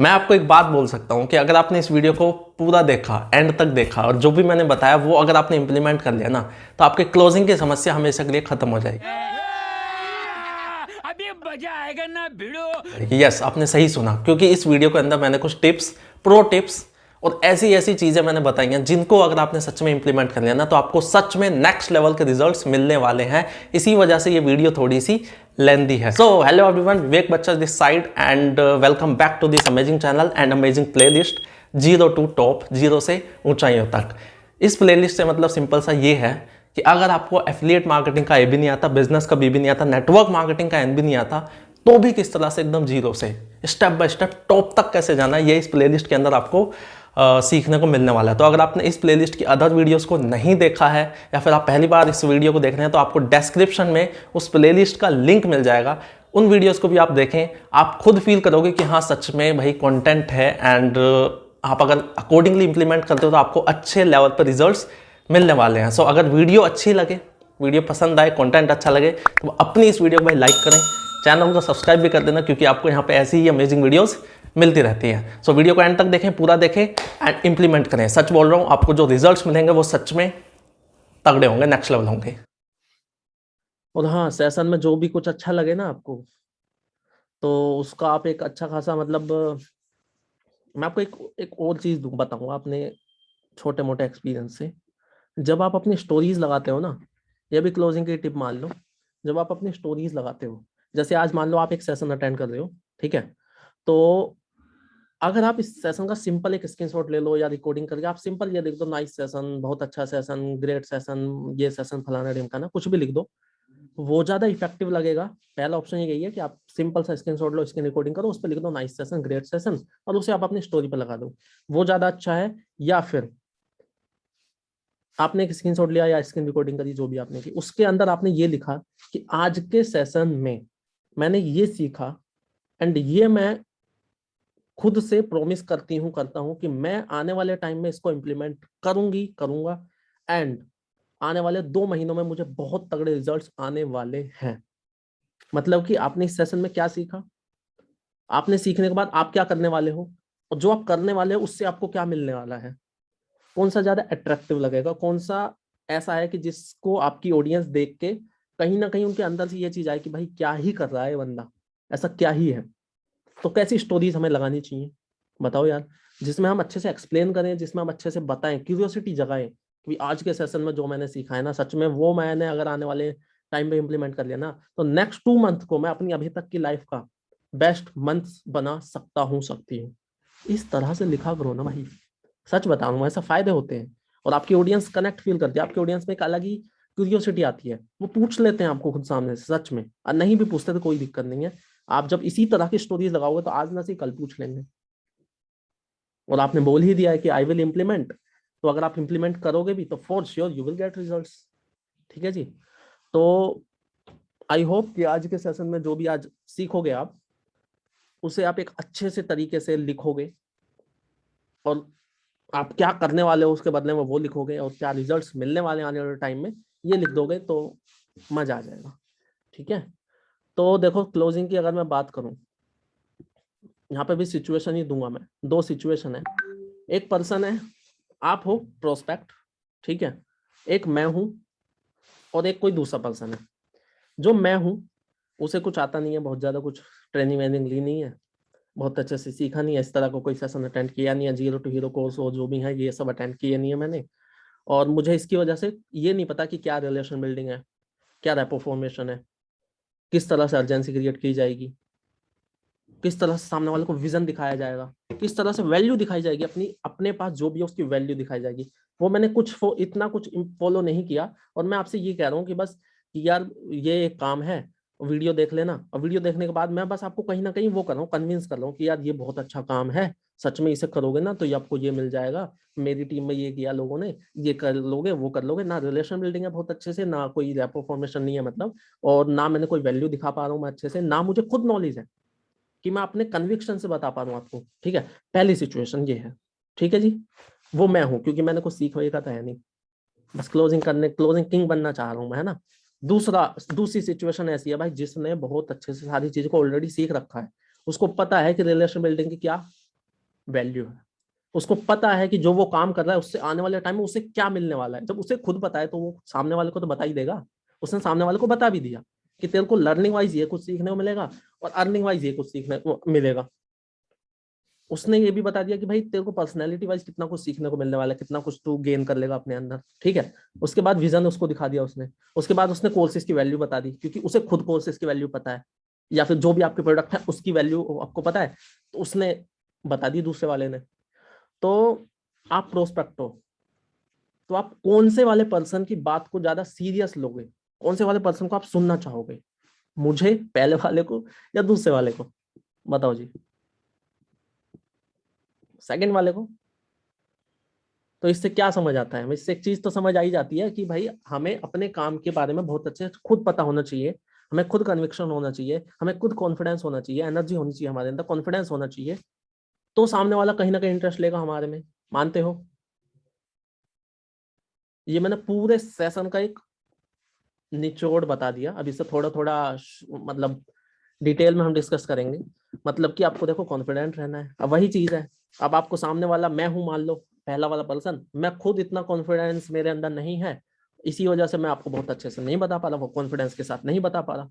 मैं आपको एक बात बोल सकता हूं कि अगर आपने इस वीडियो को पूरा देखा, एंड तक देखा, और जो भी मैंने बताया वो अगर आपने इंप्लीमेंट कर लिया ना, तो आपके क्लोजिंग की समस्या हमेशा के लिए खत्म हो जाएगी। अभी मजा आएगा ना भिड़ो। यस, आपने सही सुना, क्योंकि इस वीडियो के अंदर मैंने कुछ टिप्स, प्रो टिप्स और ऐसी ऐसी चीजें मैंने बताई हैं जिनको अगर आपने सच में इंप्लीमेंट कर लिया ना, तो आपको सच में नेक्स्ट लेवल के रिजल्ट्स मिलने वाले हैं। इसी वजह से ये वीडियो थोड़ी सी लेंदी है। सो हेलो एवरीवन, विवेक बच्चा this side and welcome back to this amazing channel and amazing playlist zero to top, zero से ऊंचाइयों तक। इस प्लेलिस्ट से मतलब सिंपल सा ये है कि अगर आपको एफिलिएट मार्केटिंग का ए भी नहीं आता, बिजनेस का बी भी नहीं आता, नेटवर्क मार्केटिंग का एन भी नहीं आता, तो भी किस तरह से एकदम जीरो से स्टेप बाय स्टेप टॉप तक कैसे जाना है, ये इस प्लेलिस्ट के अंदर आपको सीखने को मिलने वाला है। तो अगर आपने इस प्लेलिस्ट की अदर वीडियोस को नहीं देखा है या फिर आप पहली बार इस वीडियो को देख रहे हैं, तो आपको डिस्क्रिप्शन में उस प्लेलिस्ट का लिंक मिल जाएगा। उन वीडियोस को भी आप देखें, आप खुद फील करोगे कि हाँ सच में भाई कंटेंट है, एंड आप अगर अकॉर्डिंगली इंप्लीमेंट करते हो तो आपको अच्छे लेवल पर रिजल्ट्स मिलने वाले हैं। सो अगर वीडियो अच्छी लगे, वीडियो पसंद आए, कंटेंट अच्छा लगे, तो अपनी इस वीडियो को भाई लाइक करें, चैनल को सब्सक्राइब भी कर देना, क्योंकि आपको यहाँ पे ऐसी ही अमेजिंग वीडियोस मिलती रहती हैं। सो वीडियो को एंड तक देखें, पूरा देखें एंड इंप्लीमेंट करें। सच बोल रहा हूँ, आपको जो रिजल्ट्स मिलेंगे वो सच में तगड़े होंगे, नेक्स्ट लेवल होंगे। और हाँ, सेशन में जो भी कुछ अच्छा लगे ना आपको, तो उसका आप एक अच्छा खासा मतलब, मैं आपको एक और चीज़ बताऊंगा अपने छोटे मोटे एक्सपीरियंस से। जब आप अपनी स्टोरीज लगाते हो ना, ये भी क्लोजिंग की टिप मान लो, जब आप अपनी स्टोरीज लगाते हो, जैसे आज मान लो आप एक सेशन अटेंड कर रहे हो, ठीक है, तो अगर आप इस सेशन का सिंपल एक स्क्रीनशॉट ले लो या रिकॉर्डिंग करके आप सिंपल ये लिख दो, नाइस सेशन, बहुत अच्छा सेशन, ग्रेट सेशन, ये सेशन फलाना ढिमकाना, कुछ भी लिख दो, वो ज्यादा इफेक्टिव लगेगा। पहला ऑप्शन यही है कि आप सिंपल सा स्क्रीनशॉट लो, स्क्रीन रिकॉर्डिंग करो, उस पर लिख दो नाइस सेशन, ग्रेट सेशन, और उसे आप अपनी स्टोरी पर लगा दो, वो ज्यादा अच्छा है। या फिर आपने एक स्क्रीनशॉट लिया या स्क्रीन रिकॉर्डिंग करी, जो भी आपने की, उसके अंदर आपने ये लिखा कि आज के सेशन में मैंने ये सीखा, एंड ये मैं खुद से प्रॉमिस करता हूं कि मैं आने वाले टाइम में इसको इम्प्लीमेंट करूंगा, एंड आने वाले 2 महीनों में मुझे बहुत तगड़े रिजल्ट्स आने वाले हैं। मतलब कि आपने इस सेशन में क्या सीखा, आपने सीखने के बाद आप क्या करने वाले हो, और जो आप करने वाले हो उससे आपको क्या मिलने वाला है, कौन सा ज्यादा अट्रैक्टिव लगेगा, कौन सा ऐसा है कि जिसको आपकी ऑडियंस देख के कहीं ना कहीं उनके अंदर से ये चीज आए कि भाई क्या ही कर रहा है बंदा, ऐसा क्या ही है। तो कैसी स्टोरीज हमें लगानी चाहिए, बताओ यार, जिसमें हम अच्छे से एक्सप्लेन करें, जिसमें हम अच्छे से बताएं, क्यूरियोसिटी जगाएं कि आज के सेशन में जो मैंने सीखा है ना, सच में वो मैंने अगर आने वाले टाइम पे इंप्लीमेंट कर लिया ना, तो नेक्स्ट 2 मंथ को मैं अपनी अभी तक की लाइफ का बेस्ट मंथ बना सकती हूँ। इस तरह से लिखा करो ना भाई, सच बता रहा हूँ, ऐसा फायदे होते हैं। और आपकी ऑडियंस कनेक्ट फील करती है, आपकी ऑडियंस में एक अलग ही क्यूरियोसिटी आती है, वो पूछ लेते हैं आपको खुद सामने से सच में, और नहीं भी पूछते तो कोई दिक्कत नहीं है। आप जब इसी तरह की स्टोरीज लगाओगे तो आज ना से कल पूछ लेंगे। और आपने बोल ही दिया है कि आई विल इम्प्लीमेंट, तो अगर आप इम्प्लीमेंट करोगे भी तो for sure you will get results. ठीक है जी। तो आई होप कि आज के सेशन में जो भी आज सीखोगे आप, उसे आप एक अच्छे से तरीके से लिखोगे, और आप क्या करने वाले हो उसके बदले में वो लिखोगे, और क्या रिजल्ट्स मिलने वाले आने वाले टाइम में ये लिख दोगे, तो मजा आ जाएगा। ठीक है। तो देखो, क्लोजिंग की अगर मैं बात करूं, यहाँ पे भी सिचुएशन ही दूंगा मैं, 2 सिचुएशन है। एक पर्सन है, आप हो प्रोस्पेक्ट, ठीक है, एक मैं हूं, और एक कोई दूसरा पर्सन है। जो मैं हूं उसे कुछ आता नहीं है, बहुत ज्यादा कुछ ट्रेनिंग वेनिंग ली नहीं है, बहुत अच्छे से सीखा नहीं है, इस तरह को कोई सेशन अटेंड किया नहीं है, जीरो टू हीरो कोर्स और जो भी है ये सब अटेंड किए नहीं है मैंने। और मुझे इसकी वजह से ये नहीं पता कि क्या रिलेशन बिल्डिंग है, क्या रेपो फॉर्मेशन है, किस तरह से अर्जेंसी क्रिएट की जाएगी, किस तरह से सामने वाले को विजन दिखाया जाएगा, किस तरह से वैल्यू दिखाई जाएगी, अपनी अपने पास जो भी है उसकी वैल्यू दिखाई जाएगी। वो मैंने इतना कुछ फॉलो नहीं किया। और मैं आपसे ये कह रहा हूँ कि बस कि यार ये एक काम है, वीडियो देख लेना, और वीडियो देखने के बाद मैं बस आपको कहीं ना कहीं वो कर रहा हूँ, कन्विंस कर रहा हूँ कि यार ये बहुत अच्छा काम है, सच में इसे करोगे ना तो ये आपको ये मिल जाएगा, मेरी टीम में ये किया लोगों ने, ये कर लोगे वो कर लोगे ना, रिलेशन बिल्डिंग है बहुत अच्छे से, ना कोई रेपो फॉर्मेशन नहीं है मतलब, और ना मैंने कोई वैल्यू दिखा पा रहा हूँ मैं अच्छे से, ना मुझे खुद नॉलेज है कि मैं अपने कन्विक्शन से बता पा रहा हूँ आपको। ठीक है, पहली सिचुएशन ये है। ठीक है जी, वो मैं हूँ क्योंकि मैंने कुछ सीख का तो है नहीं, बस क्लोजिंग किंग बनना चाह रहा हूँ मैं, है ना। दूसरी सिचुएशन ऐसी है भाई, जिसने बहुत अच्छे से सारी चीजों को ऑलरेडी सीख रखा है, उसको पता है कि रिलेशन बिल्डिंग की क्या वैल्यू है। उसको पता है कि जो वो काम कर रहा है उससे आने वाले टाइम में उसे क्या मिलने वाला है। जब उसे खुद पता है तो वो सामने वाले को तो बता ही देगा। उसने सामने वाले को बता भी दिया कि तेरे को लर्निंग वाइज ये कुछ सीखने को मिलेगा और अर्निंग वाइज ये कुछ सीखने को मिलेगा। उसने ये भी बता दिया कि भाई तेरे को पर्सनैलिटी वाइज कितना कुछ सीखने को मिलने वाला है, कितना कुछ तू गेन कर लेगा अपने अंदर, ठीक है। उसके बाद विजन उसको दिखा दिया उसने। उसके बाद उसने कोर्सेज की वैल्यू बता दी, क्योंकि उसे खुद कोर्सेज की वैल्यू पता है, या फिर जो भी आपके प्रोडक्ट है उसकी वैल्यू आपको पता है, तो उसने बता दी दूसरे वाले ने। तो आप प्रोस्पेक्ट हो, तो आप कौन से वाले पर्सन की बात को ज्यादा सीरियस लोगे, कौन से वाले पर्सन को आप सुनना चाहोगे, मुझे, पहले वाले को, या दूसरे वाले को? बताओ जी। सेकंड वाले को। तो इससे क्या समझ आता है? इससे एक चीज तो समझ आई जाती है कि भाई हमें अपने काम के बारे में बहुत अच्छे से खुद पता होना चाहिए, हमें खुद कन्विक्शन होना चाहिए, हमें खुद कॉन्फिडेंस होना चाहिए, एनर्जी होनी चाहिए हमारे अंदर, कॉन्फिडेंस होना चाहिए, तो सामने वाला कहीं ना कहीं इंटरेस्ट लेगा हमारे में। मानते हो? ये मैंने पूरे सेशन का एक निचोड़ बता दिया। अब इससे थोड़ा थोड़ा मतलब डिटेल में हम डिस्कस करेंगे। मतलब कि आपको देखो कॉन्फिडेंट रहना है। अब वही चीज है, अब आपको सामने वाला मैं हूं मान लो, पहला वाला पर्सन, मैं खुद इतना कॉन्फिडेंस मेरे अंदर नहीं है, इसी वजह से मैं आपको बहुत अच्छे से नहीं बता पा रहा, वो कॉन्फिडेंस के साथ नहीं बता पा रहा।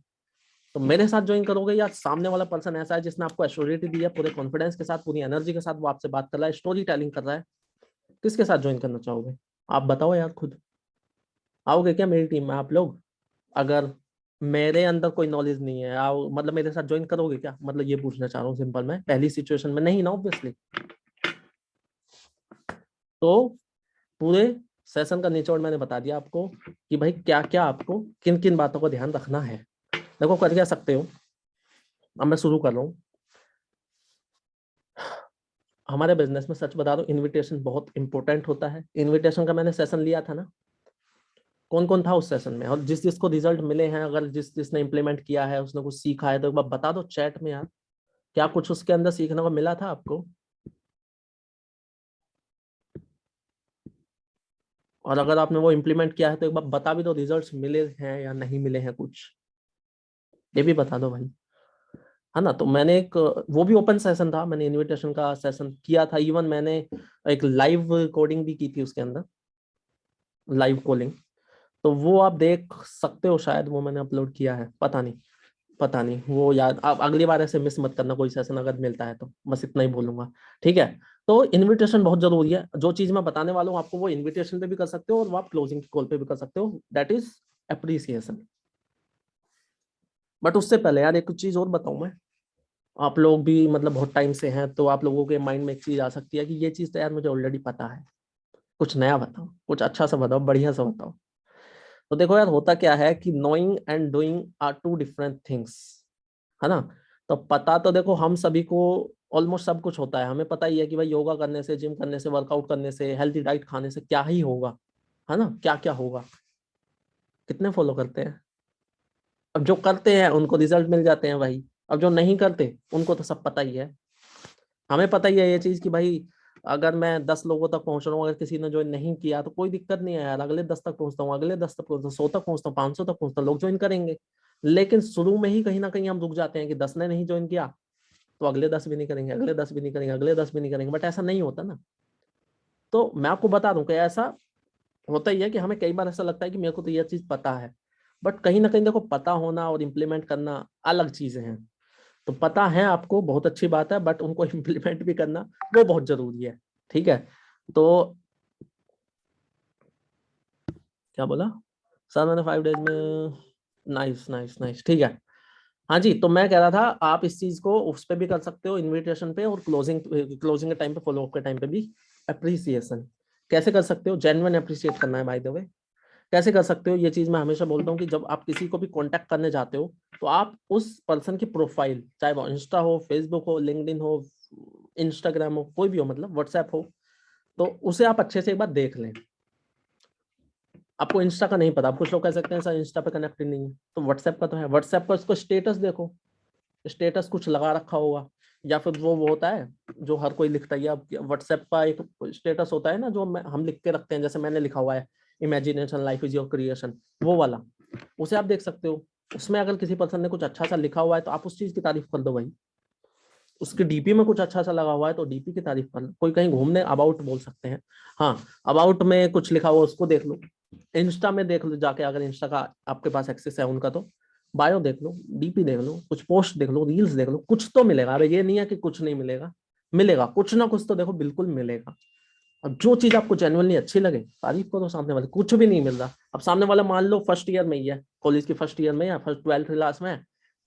तो मेरे साथ ज्वाइन करोगे, या सामने वाला पर्सन ऐसा है जिसने आपको एश्योरिटी दी है, पूरे कॉन्फिडेंस के साथ, पूरी एनर्जी के साथ वो आपसे बात कर रहा है, स्टोरी टेलिंग कर रहा है, किसके साथ ज्वाइन करना चाहोगे? आप बताओ यार खुद। आओगे क्या मेरी टीम में आप लोग? अगर मेरे अंदर कोई नॉलेज नहीं है, आओ मतलब मेरे साथ ज्वाइन करोगे क्या? मतलब ये पूछना चाह रहा हूँ सिंपल। मैं पहली सिचुएशन में नहीं ना ऑब्वियसली। तो पूरे सेशन का निचोड़ मैंने बता दिया आपको कि भाई क्या क्या आपको किन किन बातों का ध्यान रखना है। देखो कर क्या सकते हो। अब मैं शुरू कर रहा हूँ। हमारे बिजनेस में सच बता दो, इनविटेशन बहुत इंपॉर्टेंट होता है। इनविटेशन का मैंने सेशन लिया था ना, कौन कौन था उस सेशन में, और जिस जिसको रिजल्ट मिले हैं, अगर जिस जिसने इंप्लीमेंट किया है उसने कुछ सीखा है, तो एक बार बता दो चैट में यार, क्या कुछ उसके अंदर सीखने को मिला था आपको? और अगर आपने वो इम्प्लीमेंट किया है तो एक बार बता भी दो रिजल्ट्स मिले हैं या नहीं मिले हैं कुछ, ये भी बता दो भाई, है ना। तो मैंने एक, वो भी ओपन सेशन था, मैंने इनविटेशन का सेशन किया था, इवन मैंने एक लाइव कोडिंग भी की थी उसके अंदर, लाइव कोडिंग। तो वो आप देख सकते हो, शायद वो मैंने अपलोड किया है, पता नहीं, पता नहीं वो याद। आप अगली बार ऐसे मिस मत करना कोई सेशन अगर मिलता है तो, बस इतना ही बोलूंगा, ठीक है। तो इनविटेशन बहुत जरूरी है। जो चीज मैं बताने वाला हूँ आपको, वो इनविटेशन पे भी कर सकते हो और वो आप क्लोजिंग की कॉल पे भी कर सकते हो, दैट इज अप्रिसिएशन। बट उससे पहले यार एक चीज और बताऊं मैं, आप लोग भी मतलब बहुत टाइम से हैं, तो आप लोगों के माइंड में एक चीज आ सकती है कि ये चीज तो यार मुझे ऑलरेडी पता है, कुछ नया बताओ, कुछ अच्छा सा बताओ, बढ़िया सा बताओ। तो देखो यार, होता क्या है कि knowing and doing are two different things, है ना। तो पता तो देखो हम सभी को ऑलमोस्ट सब कुछ होता है, हमें पता ही है कि भाई योगा करने से, जिम करने से, वर्कआउट करने से, हेल्थी डाइट खाने से क्या ही होगा, है ना, क्या क्या होगा। कितने फॉलो करते हैं? अब जो करते हैं उनको रिजल्ट मिल जाते हैं भाई, अब जो नहीं करते उनको तो सब पता ही है। हमें पता ही है ये चीज कि भाई अगर मैं 10 लोगों तक पहुंच रहा हूँ, अगर किसी ने ज्वाइन नहीं किया तो कोई दिक्कत नहीं है यार, अगले 10 तक पहुंचता हूँ, अगले 10 तक पहुंचता हूँ, 100 तक पहुंचता हूँ, 500 तक पहुंचता हूँ, लोग ज्वाइन करेंगे। लेकिन शुरू में ही कहीं ना कहीं हम रुक जाते हैं कि 10 ने नहीं ज्वाइन किया तो अगले 10 भी नहीं करेंगे, अगले 10 भी नहीं करेंगे, अगले 10 भी नहीं करेंगे, बट ऐसा नहीं होता ना। तो मैं आपको बता दूं कि ऐसा होता ही है कि हमें कई बार ऐसा लगता है कि मेरे को तो यह चीज पता है, बट कहीं ना कहीं देखो पता होना और इम्प्लीमेंट करना अलग चीजें हैं। तो पता है आपको, बहुत अच्छी बात है, बट उनको इम्प्लीमेंट भी करना वो बहुत जरूरी है, ठीक है। तो क्या बोला सर मैंने 5 डेज में? नाइस नाइस नाइस, ठीक है। हाँ जी, तो मैं कह रहा था आप इस चीज को उस पे भी कर सकते हो, इनविटेशन पे, और क्लोजिंग क्लोजिंग के टाइम पे, फॉलो अप के टाइम पे भी अप्रिसिएशन कैसे कर सकते हो, जेन्युइन अप्रिशिएट करना है बाय द वे। कैसे कर सकते हो ये चीज मैं हमेशा बोलता हूँ कि जब आप किसी को भी कांटेक्ट करने जाते हो, तो आप उस पर्सन की प्रोफाइल, चाहे वो इंस्टा हो, फेसबुक हो, लिंक्डइन हो, इंस्टाग्राम हो, कोई भी हो, मतलब व्हाट्सएप हो, तो उसे आप अच्छे से एक बार देख लें। आपको इंस्टा का नहीं पता, आप कुछ लोग कह सकते हैं सर इंस्टा पे कनेक्ट नहीं है, तो व्हाट्सएप का तो है। व्हाट्सएप का उसको स्टेटस देखो, स्टेटस कुछ लगा रखा होगा, या फिर वो होता है जो हर कोई लिखता है। अब व्हाट्सएप का एक स्टेटस होता है ना जो हम लिख के रखते हैं, जैसे मैंने लिखा हुआ है, imagination life is your creation, वो वाला, उसे आप देख सकते हो। उसमें अगर किसी पर्सन ने कुछ अच्छा सा लिखा हुआ है तो आप उस चीज की तारीफ कर दो भाई, उसके डीपी में कुछ अच्छा सा लगा हुआ है तो डीपी की तारीफ कर लो। कोई कहीं घूमने अबाउट बोल सकते हैं, हाँ अबाउट में कुछ लिखा हुआ उसको देख लो, इंस्टा में देख लो जाके, अगर इंस्टा का आपके पास एक्सेस है उनका तो बायो देख लो, डीपी देख लो, कुछ पोस्ट देख लो, रील्स देख लो, कुछ तो मिलेगा। अरे ये नहीं है कि कुछ नहीं मिलेगा, मिलेगा कुछ ना कुछ तो देखो बिल्कुल मिलेगा। अब जो चीज आपको जेन्युइनली अच्छी लगे तारीफ करो सामने वाले। कुछ भी नहीं मिल रहा, अब सामने वाला मान लो फर्स्ट ईयर में ही है, कॉलेज की फर्स्ट ईयर में या फर्स्ट 12th क्लास में है,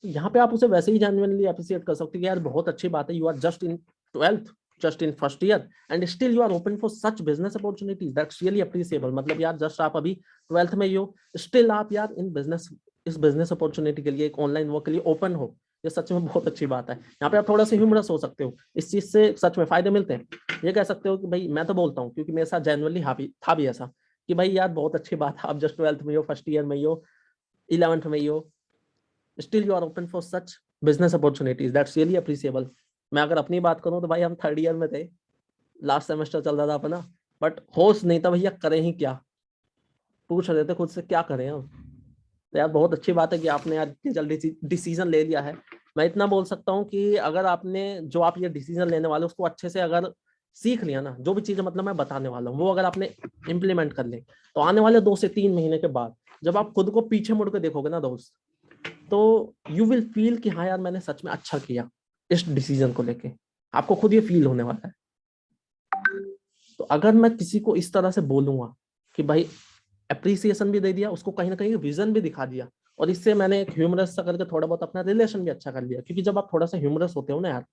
तो यहाँ पे आप उसे वैसे ही जेन्युइनली अप्रिशिएट कर सकते हो कि यार बहुत अच्छी बात है, you are just in 12th, just in first year and still you are open for such business opportunities, that's really appreciable. मतलब यार जस्ट आप अभी 12th में ही हो, स्टिल आप यार इन बिजनेस, इस बिजनेस अपॉर्चुनिटी के लिए, एक ऑनलाइन वर्क के लिए ओपन हो, ये सच में बहुत अच्छी बात है। यहाँ पे आप थोड़ा सा ह्यूमरस हो सकते हो, इस चीज से सच में फायदे मिलते हैं। ये कह सकते हो कि भाई मैं तो बोलता हूँ क्योंकि मेरे साथ जेन्युइनली था भी ऐसा कि भाई यार बहुत अच्छी बात है, आप जस्ट 12th में हो, फर्स्ट ईयर में ही हो, 11th में ही हो, still you are open for such business opportunities, that's really appreciable. मैं अगर अपनी बात करूँ तो भाई हम 3rd ईयर में थे, लास्ट सेमेस्टर चल रहा था अपना, बट होश नहीं था भैया करें ही क्या, पूछ रहे थे खुद से क्या करें हम। तो यार बहुत अच्छी बात है कि आपने यार इतनी जल्दी डिसीजन ले लिया है। मैं इतना बोल सकता हूँ कि अगर आपने जो आप ये डिसीजन लेने वाले उसको अच्छे से अगर सीख लिया ना, जो भी चीजें मतलब मैं बताने वाला हूँ वो अगर आपने इम्प्लीमेंट कर ले, तो आने वाले 2 से 3 महीने के बाद जब आप खुद को पीछे मुड़ के देखोगे ना दोस्त, तो यू विल फील कि हाँ यार मैंने सच में अच्छा किया इस डिसीजन को लेके, आपको खुद ये फील होने वाला है। तो अगर मैं किसी को इस तरह से बोलूंगा कि भाई अप्रिसिएशन भी दे दिया उसको, कहीं ना कहीं विजन भी दिखा दिया, और इससे मैंने एक ह्यूमरस सा करके थोड़ा बहुत अपना रिलेशन भी अच्छा कर लिया, क्योंकि जब आप थोड़ा सा ह्यूमरस होते हो ना यार,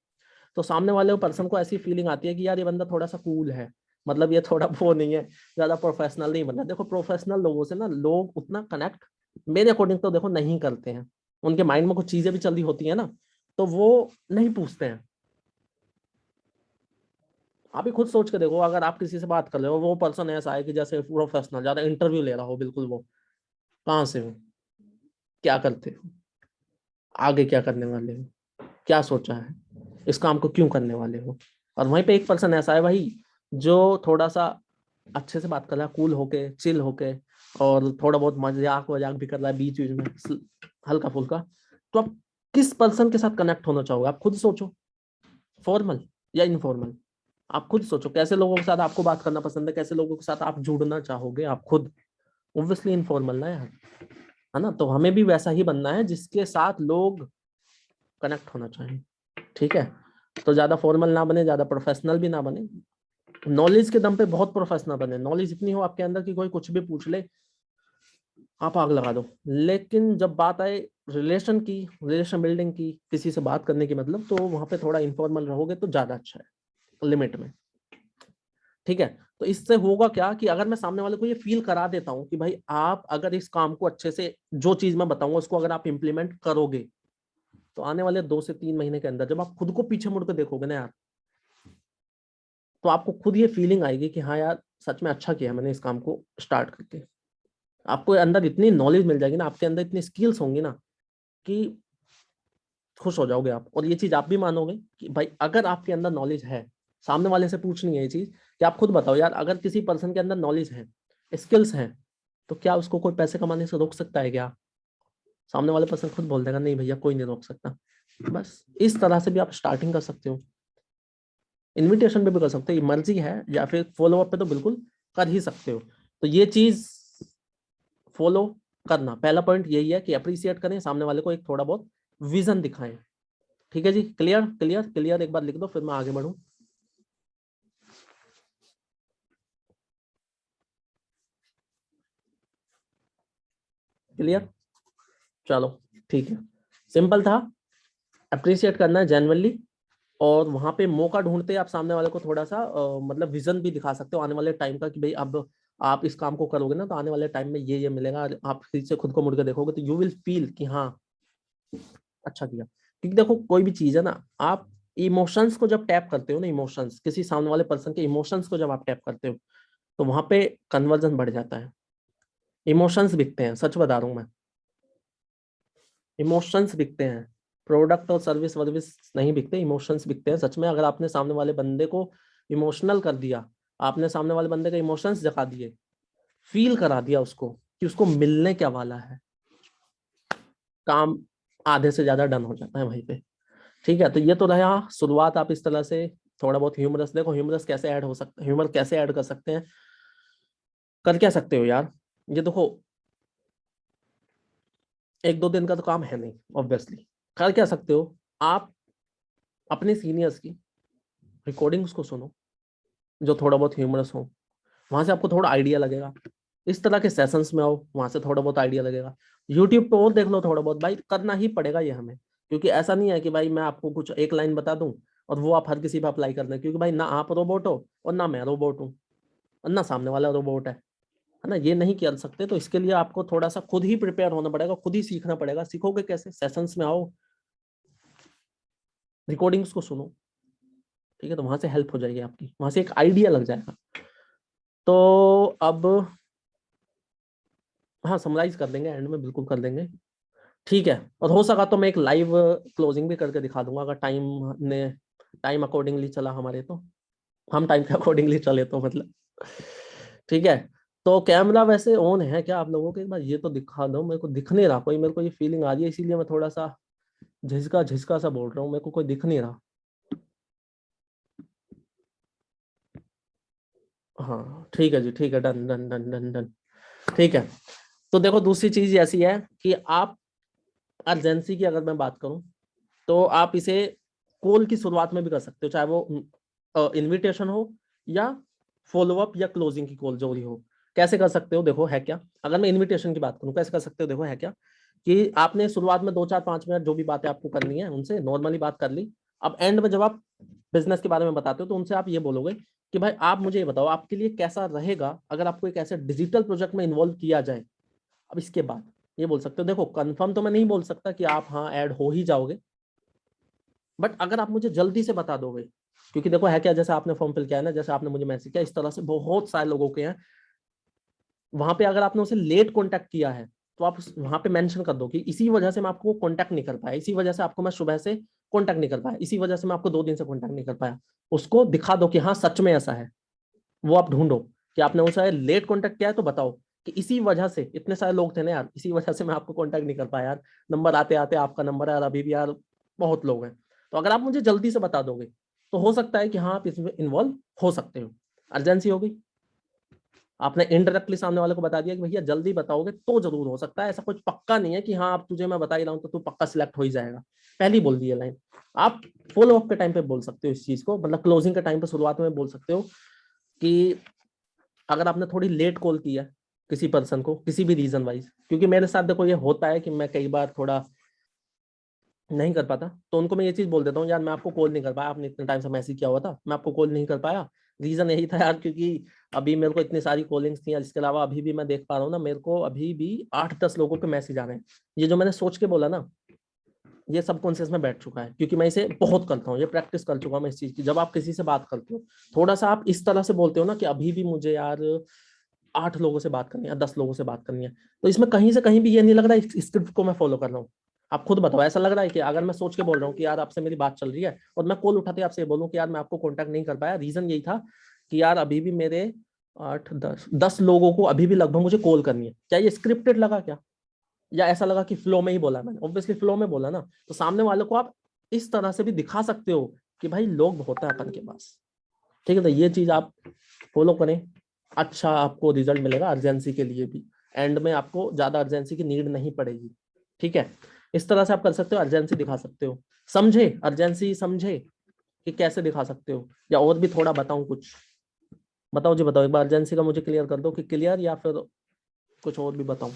तो सामने वाले पर्सन को ऐसी फीलिंग आती है कि यार ये बंदा थोड़ा सा कूल है, मतलब ये थोड़ा वो नहीं है, ज्यादा प्रोफेशनल नहीं बनना। देखो प्रोफेशनल लोगों से ना लोग उतना कनेक्ट मेरे अकॉर्डिंग तो देखो नहीं करते हैं, उनके माइंड में कुछ चीजें भी चल रही होती है ना, तो वो नहीं पूछते हैं। आप ही खुद सोच के देखो, अगर आप किसी से बात कर रहे हो, वो पर्सन ऐसा है कि जैसे प्रोफेशनल ज्यादा इंटरव्यू ले रहा हो, बिल्कुल वो कहाँ से हो, क्या करते हो, आगे क्या करने वाले हो, क्या सोचा है, इस काम को क्यों करने वाले हो। और वहीं पे एक पर्सन ऐसा है भाई जो थोड़ा सा अच्छे से बात कर रहा है, कूल होके, चिल होके, और थोड़ा बहुत मजाक वजाक भी कर रहा है बीच बीच में हल्का फुल्का। तो आप किस पर्सन के साथ कनेक्ट होना चाहोगे, आप खुद सोचो, फॉर्मल या इनफॉर्मल। आप खुद सोचो कैसे लोगों के साथ आपको बात करना पसंद है, कैसे लोगों के साथ आप जुड़ना चाहोगे आप खुद। ऑब्वियसली इनफॉर्मल ना यार, है ना। तो हमें भी वैसा ही बनना है जिसके साथ लोग कनेक्ट होना चाहिए, ठीक है। तो ज्यादा फॉर्मल ना बने, ज्यादा प्रोफेशनल भी ना बने, नॉलेज के दम पे बहुत प्रोफेशनल बने, नॉलेज इतनी हो आपके अंदर कि कोई कुछ भी पूछ ले आप आग लगा दो। लेकिन जब बात आए रिलेशन की, रिलेशन बिल्डिंग की, किसी से बात करने की, मतलब तो वहां पे थोड़ा इनफॉर्मल रहोगे तो ज्यादा अच्छा है, लिमिट में, ठीक है। तो इससे होगा क्या कि अगर मैं सामने वाले को ये फील करा देता हूँ कि भाई आप अगर इस काम को अच्छे से, जो चीज मैं बताऊंगा उसको अगर आप इंप्लीमेंट करोगे, तो आने वाले 2 से 3 महीने के अंदर जब आप खुद को पीछे मुड़ के देखोगे ना यार, तो आपको खुद ये फीलिंग आएगी कि हाँ यार सच में अच्छा किया मैंने इस काम को स्टार्ट करके। आपको अंदर इतनी नॉलेज मिल जाएगी ना, आपके अंदर इतनी स्किल्स होंगी ना कि खुश हो जाओगे आप। और ये चीज आप भी मानोगे कि भाई अगर आपके अंदर नॉलेज है, सामने वाले से पूछनी है ये चीज कि आप खुद बताओ यार, अगर किसी पर्सन के अंदर नॉलेज है, स्किल्स हैं, तो क्या उसको कोई पैसे कमाने से रोक सकता है क्या। सामने वाले पर्सन खुद बोल देगा नहीं भैया कोई नहीं रोक सकता। बस इस तरह से भी आप स्टार्टिंग कर सकते हो, इनविटेशन पे भी कर सकते हो, मर्जी है, या फिर फॉलो अप पे तो बिल्कुल कर ही सकते हो। तो ये चीज फॉलो करना, पहला पॉइंट यही है कि अप्रिशिएट करें सामने वाले को, एक थोड़ा बहुत विजन दिखाएं, ठीक है जी। क्लियर क्लियर क्लियर, एक बार लिख दो फिर मैं आगे बढ़ूं। क्लियर, चलो ठीक है, सिंपल था। अप्रिशिएट करना है जेन्युइनली, और वहां पे मौका ढूंढते आप सामने वाले को थोड़ा सा मतलब विजन भी दिखा सकते हो आने वाले टाइम का कि भाई अब आप इस काम को करोगे ना तो आने वाले टाइम में ये मिलेगा। आप फिर से खुद को मुड़ के देखोगे तो यू विल फील कि हाँ अच्छा किया। क्योंकि देखो कोई भी चीज है ना, आप इमोशंस को जब टैप करते हो ना, इमोशंस, किसी सामने वाले पर्सन के इमोशंस को जब आप टैप करते हो, तो वहां पे कन्वर्जन बढ़ जाता है। इमोशंस बिकते हैं, सच बता रहा हूं मैं, इमोशंस बिकते हैं। प्रोडक्ट और सर्विस वर्विस नहीं बिकते, इमोशंस बिकते हैं सच में। अगर आपने सामने वाले बंदे को इमोशनल कर दिया, आपने सामने वाले बंदे के इमोशंस जगा दिए, फील करा दिया उसको कि उसको मिलने क्या वाला है, काम आधे से ज्यादा डन हो जाता है वहीं पे। ठीक है, तो ये तो रहा शुरुआत। आप इस तरह से थोड़ा बहुत ह्यूमरस देखो, ह्यूमरस कैसे ऐड हो सकता है, ह्यूमर कैसे ऐड कर सकते हैं। कर क्या सकते हो यार, ये देखो 1-2 दिन का तो काम है नहीं ऑब्वियसली। कर क्या सकते हो, आप अपने सीनियर्स की रिकॉर्डिंग्स को सुनो जो थोड़ा बहुत ह्यूमरस हो, वहां से आपको थोड़ा आइडिया लगेगा। इस तरह के सेशंस में आओ, वहां से थोड़ा बहुत आइडिया लगेगा। यूट्यूब पे और देख लो थोड़ा बहुत, भाई करना ही पड़ेगा ये हमें, क्योंकि ऐसा नहीं है कि भाई मैं आपको कुछ एक लाइन बता दूं और वो आप हर किसी पे अप्लाई कर दें, क्योंकि भाई ना आप रोबोट हो और ना मैं रोबोट हूँ और ना सामने वाला रोबोट है ना, ये नहीं कर सकते। तो इसके लिए आपको थोड़ा सा खुद ही प्रिपेयर होना पड़ेगा, खुद ही सीखना पड़ेगा। सीखोगे कैसे, सेशंस में आओ, रिकॉर्डिंग्स को सुनो, ठीक है, तो वहां से हेल्प हो जाएगी आपकी, वहां से एक आइडिया लग जाएगा। तो अब हाँ, समराइज कर देंगे एंड में, बिल्कुल कर देंगे, ठीक है। और हो सका तो मैं एक लाइव क्लोजिंग भी करके दिखा दूंगा, अगर टाइम अकॉर्डिंगली चला हमारे, तो हम टाइम के अकॉर्डिंगली चले तो मतलब, ठीक है। तो कैमरा वैसे ऑन है क्या आप लोगों के, एक बार ये तो दिखा दो, मेरे को दिख नहीं रहा कोई, मेरे को ये फीलिंग आ रही है, इसीलिए मैं थोड़ा सा झिझका झिझका सा बोल रहा हूँ, मेरे को कोई दिख नहीं रहा। हाँ ठीक है जी, ठीक है, done done done done done, ठीक है। तो देखो दूसरी चीज ऐसी है कि आप अर्जेंसी की अगर मैं बात करूं, तो आप इसे कॉल की शुरुआत में भी कर सकते हो, चाहे वो इनविटेशन हो या फॉलोअप या क्लोजिंग की कॉल जो भी हो। कैसे कर सकते हो, देखो है क्या, अगर मैं इनविटेशन की बात करूं कैसे कर सकते हो, देखो है क्या, कि आपने शुरुआत में 2-4-5 मिनट जो भी बातें आपको करनी है उनसे नॉर्मली बात कर ली। अब एंड में जब आप बिजनेस के बारे में बताते हो तो उनसे आप ये बोलोगे कि भाई आप मुझे ये बताओ आपके लिए कैसा रहेगा अगर आपको एक ऐसे डिजिटल प्रोजेक्ट में इन्वॉल्व किया जाए। अब इसके बाद ये बोल सकते हो, देखो कंफर्म तो मैं नहीं बोल सकता कि आप हाँ ऐड हो ही जाओगे, बट अगर आप मुझे जल्दी से बता दोगे, क्योंकि देखो है क्या, जैसे आपने फॉर्म फिल किया है ना, जैसे आपने मुझे मैसेज किया, इस तरह से बहुत सारे लोगों के हैं। वहां पे अगर आपने उसे लेट कॉन्टैक्ट किया है तो आप वहां पे मेंशन कर दो कि इसी वजह से मैं आपको कॉन्टैक्ट नहीं कर पाया, इसी वजह से आपको मैं सुबह से कॉन्टैक्ट नहीं कर पाया, इसी वजह से मैं आपको 2 दिन से कॉन्टैक्ट नहीं कर पाया। उसको दिखा दो कि हाँ सच में ऐसा है। वो आप ढूंढो कि आपने उसे लेट कॉन्टैक्ट किया है, तो बताओ कि इसी वजह से, इतने सारे लोग थे ना यार, इसी वजह से मैं आपको कॉन्टैक्ट नहीं कर पाया यार, नंबर आते आते आपका नंबर है यार, अभी भी यार बहुत लोग हैं। तो अगर आप मुझे जल्दी से बता दोगे तो हो सकता है कि हाँ आप इसमें इन्वॉल्व हो सकते हो। अर्जेंसी होगी, आपने इनडायरेक्टली सामने वाले को बता दिया कि भैया जल्दी बताओगे तो जरूर हो सकता है, ऐसा कुछ पक्का नहीं है कि हाँ अब तुझे मैं बता ही रहा हूँ तो तू पक्का सिलेक्ट हो ही जाएगा। पहली बोल दी है लाइन। आप फॉलो अप के टाइम पे बोल सकते हो इस चीज को, मतलब क्लोजिंग के टाइम पे शुरुआत में बोल सकते हो कि अगर आपने थोड़ी लेट कॉल किया किसी पर्सन को किसी भी रीजन वाइज, क्योंकि मेरे साथ देखो ये होता है कि मैं कई बार थोड़ा नहीं कर पाता, तो उनको मैं ये चीज बोल देता हूँ, यार मैं आपको कॉल नहीं कर पाया, आपने इतने टाइम से मैसेज किया हुआ था, मैं आपको कॉल नहीं कर पाया। रीजन यही था यार, क्योंकि अभी मेरे को इतनी सारी कॉलिंग्स थी, इसके अलावा अभी भी मैं देख पा रहा हूँ ना, मेरे को अभी भी 8-10 लोगों के मैसेज आ रहे हैं। ये जो मैंने सोच के बोला ना, ये सबकॉन्शियस में बैठ चुका है, क्योंकि मैं इसे बहुत करता हूँ, ये प्रैक्टिस कर चुका हूँ मैं इस चीज की। जब आप किसी से बात करते हो थोड़ा सा आप इस तरह से बोलते हो ना कि अभी भी मुझे यार 8 लोगों से बात करनी है, 10 लोगों से बात करनी है, तो इसमें कहीं से कहीं भी ये नहीं लग रहा है इस स्क्रिप्ट को मैं फॉलो कर रहा हूँ। आप खुद बताओ, ऐसा लग रहा है कि अगर मैं सोच के बोल रहा हूँ कि यार आपसे मेरी बात चल रही है और मैं कॉल उठाते आपसे बोलूँ कि यार मैं आपको कॉन्टैक्ट नहीं कर पाया, रीजन यही था कि यार अभी भी मेरे 8-10 लोगों को अभी भी लगभग मुझे कॉल करनी है, क्या ये स्क्रिप्टेड लगा क्या, या ऐसा लगा कि फ्लो में ही बोला मैंने, ऑब्वियसली फ्लो में बोला ना। तो सामने वाले को आप इस तरह से भी दिखा सकते हो कि भाई लोग बहुत है अपन के पास, ठीक है। तो ये चीज आप फॉलो करें, अच्छा आपको रिजल्ट मिलेगा अर्जेंसी के लिए भी, एंड में आपको ज्यादा अर्जेंसी की नीड नहीं पड़ेगी, ठीक है। इस तरह से आप कर सकते हो, अर्जेंसी दिखा सकते हो। समझे अर्जेंसी, समझे कि कैसे दिखा सकते हो, या और भी थोड़ा बताऊं कुछ, बताओ जी बताओ, एक बार अर्जेंसी का मुझे क्लियर कर दो कि क्लियर, या फिर कुछ और भी बताऊं।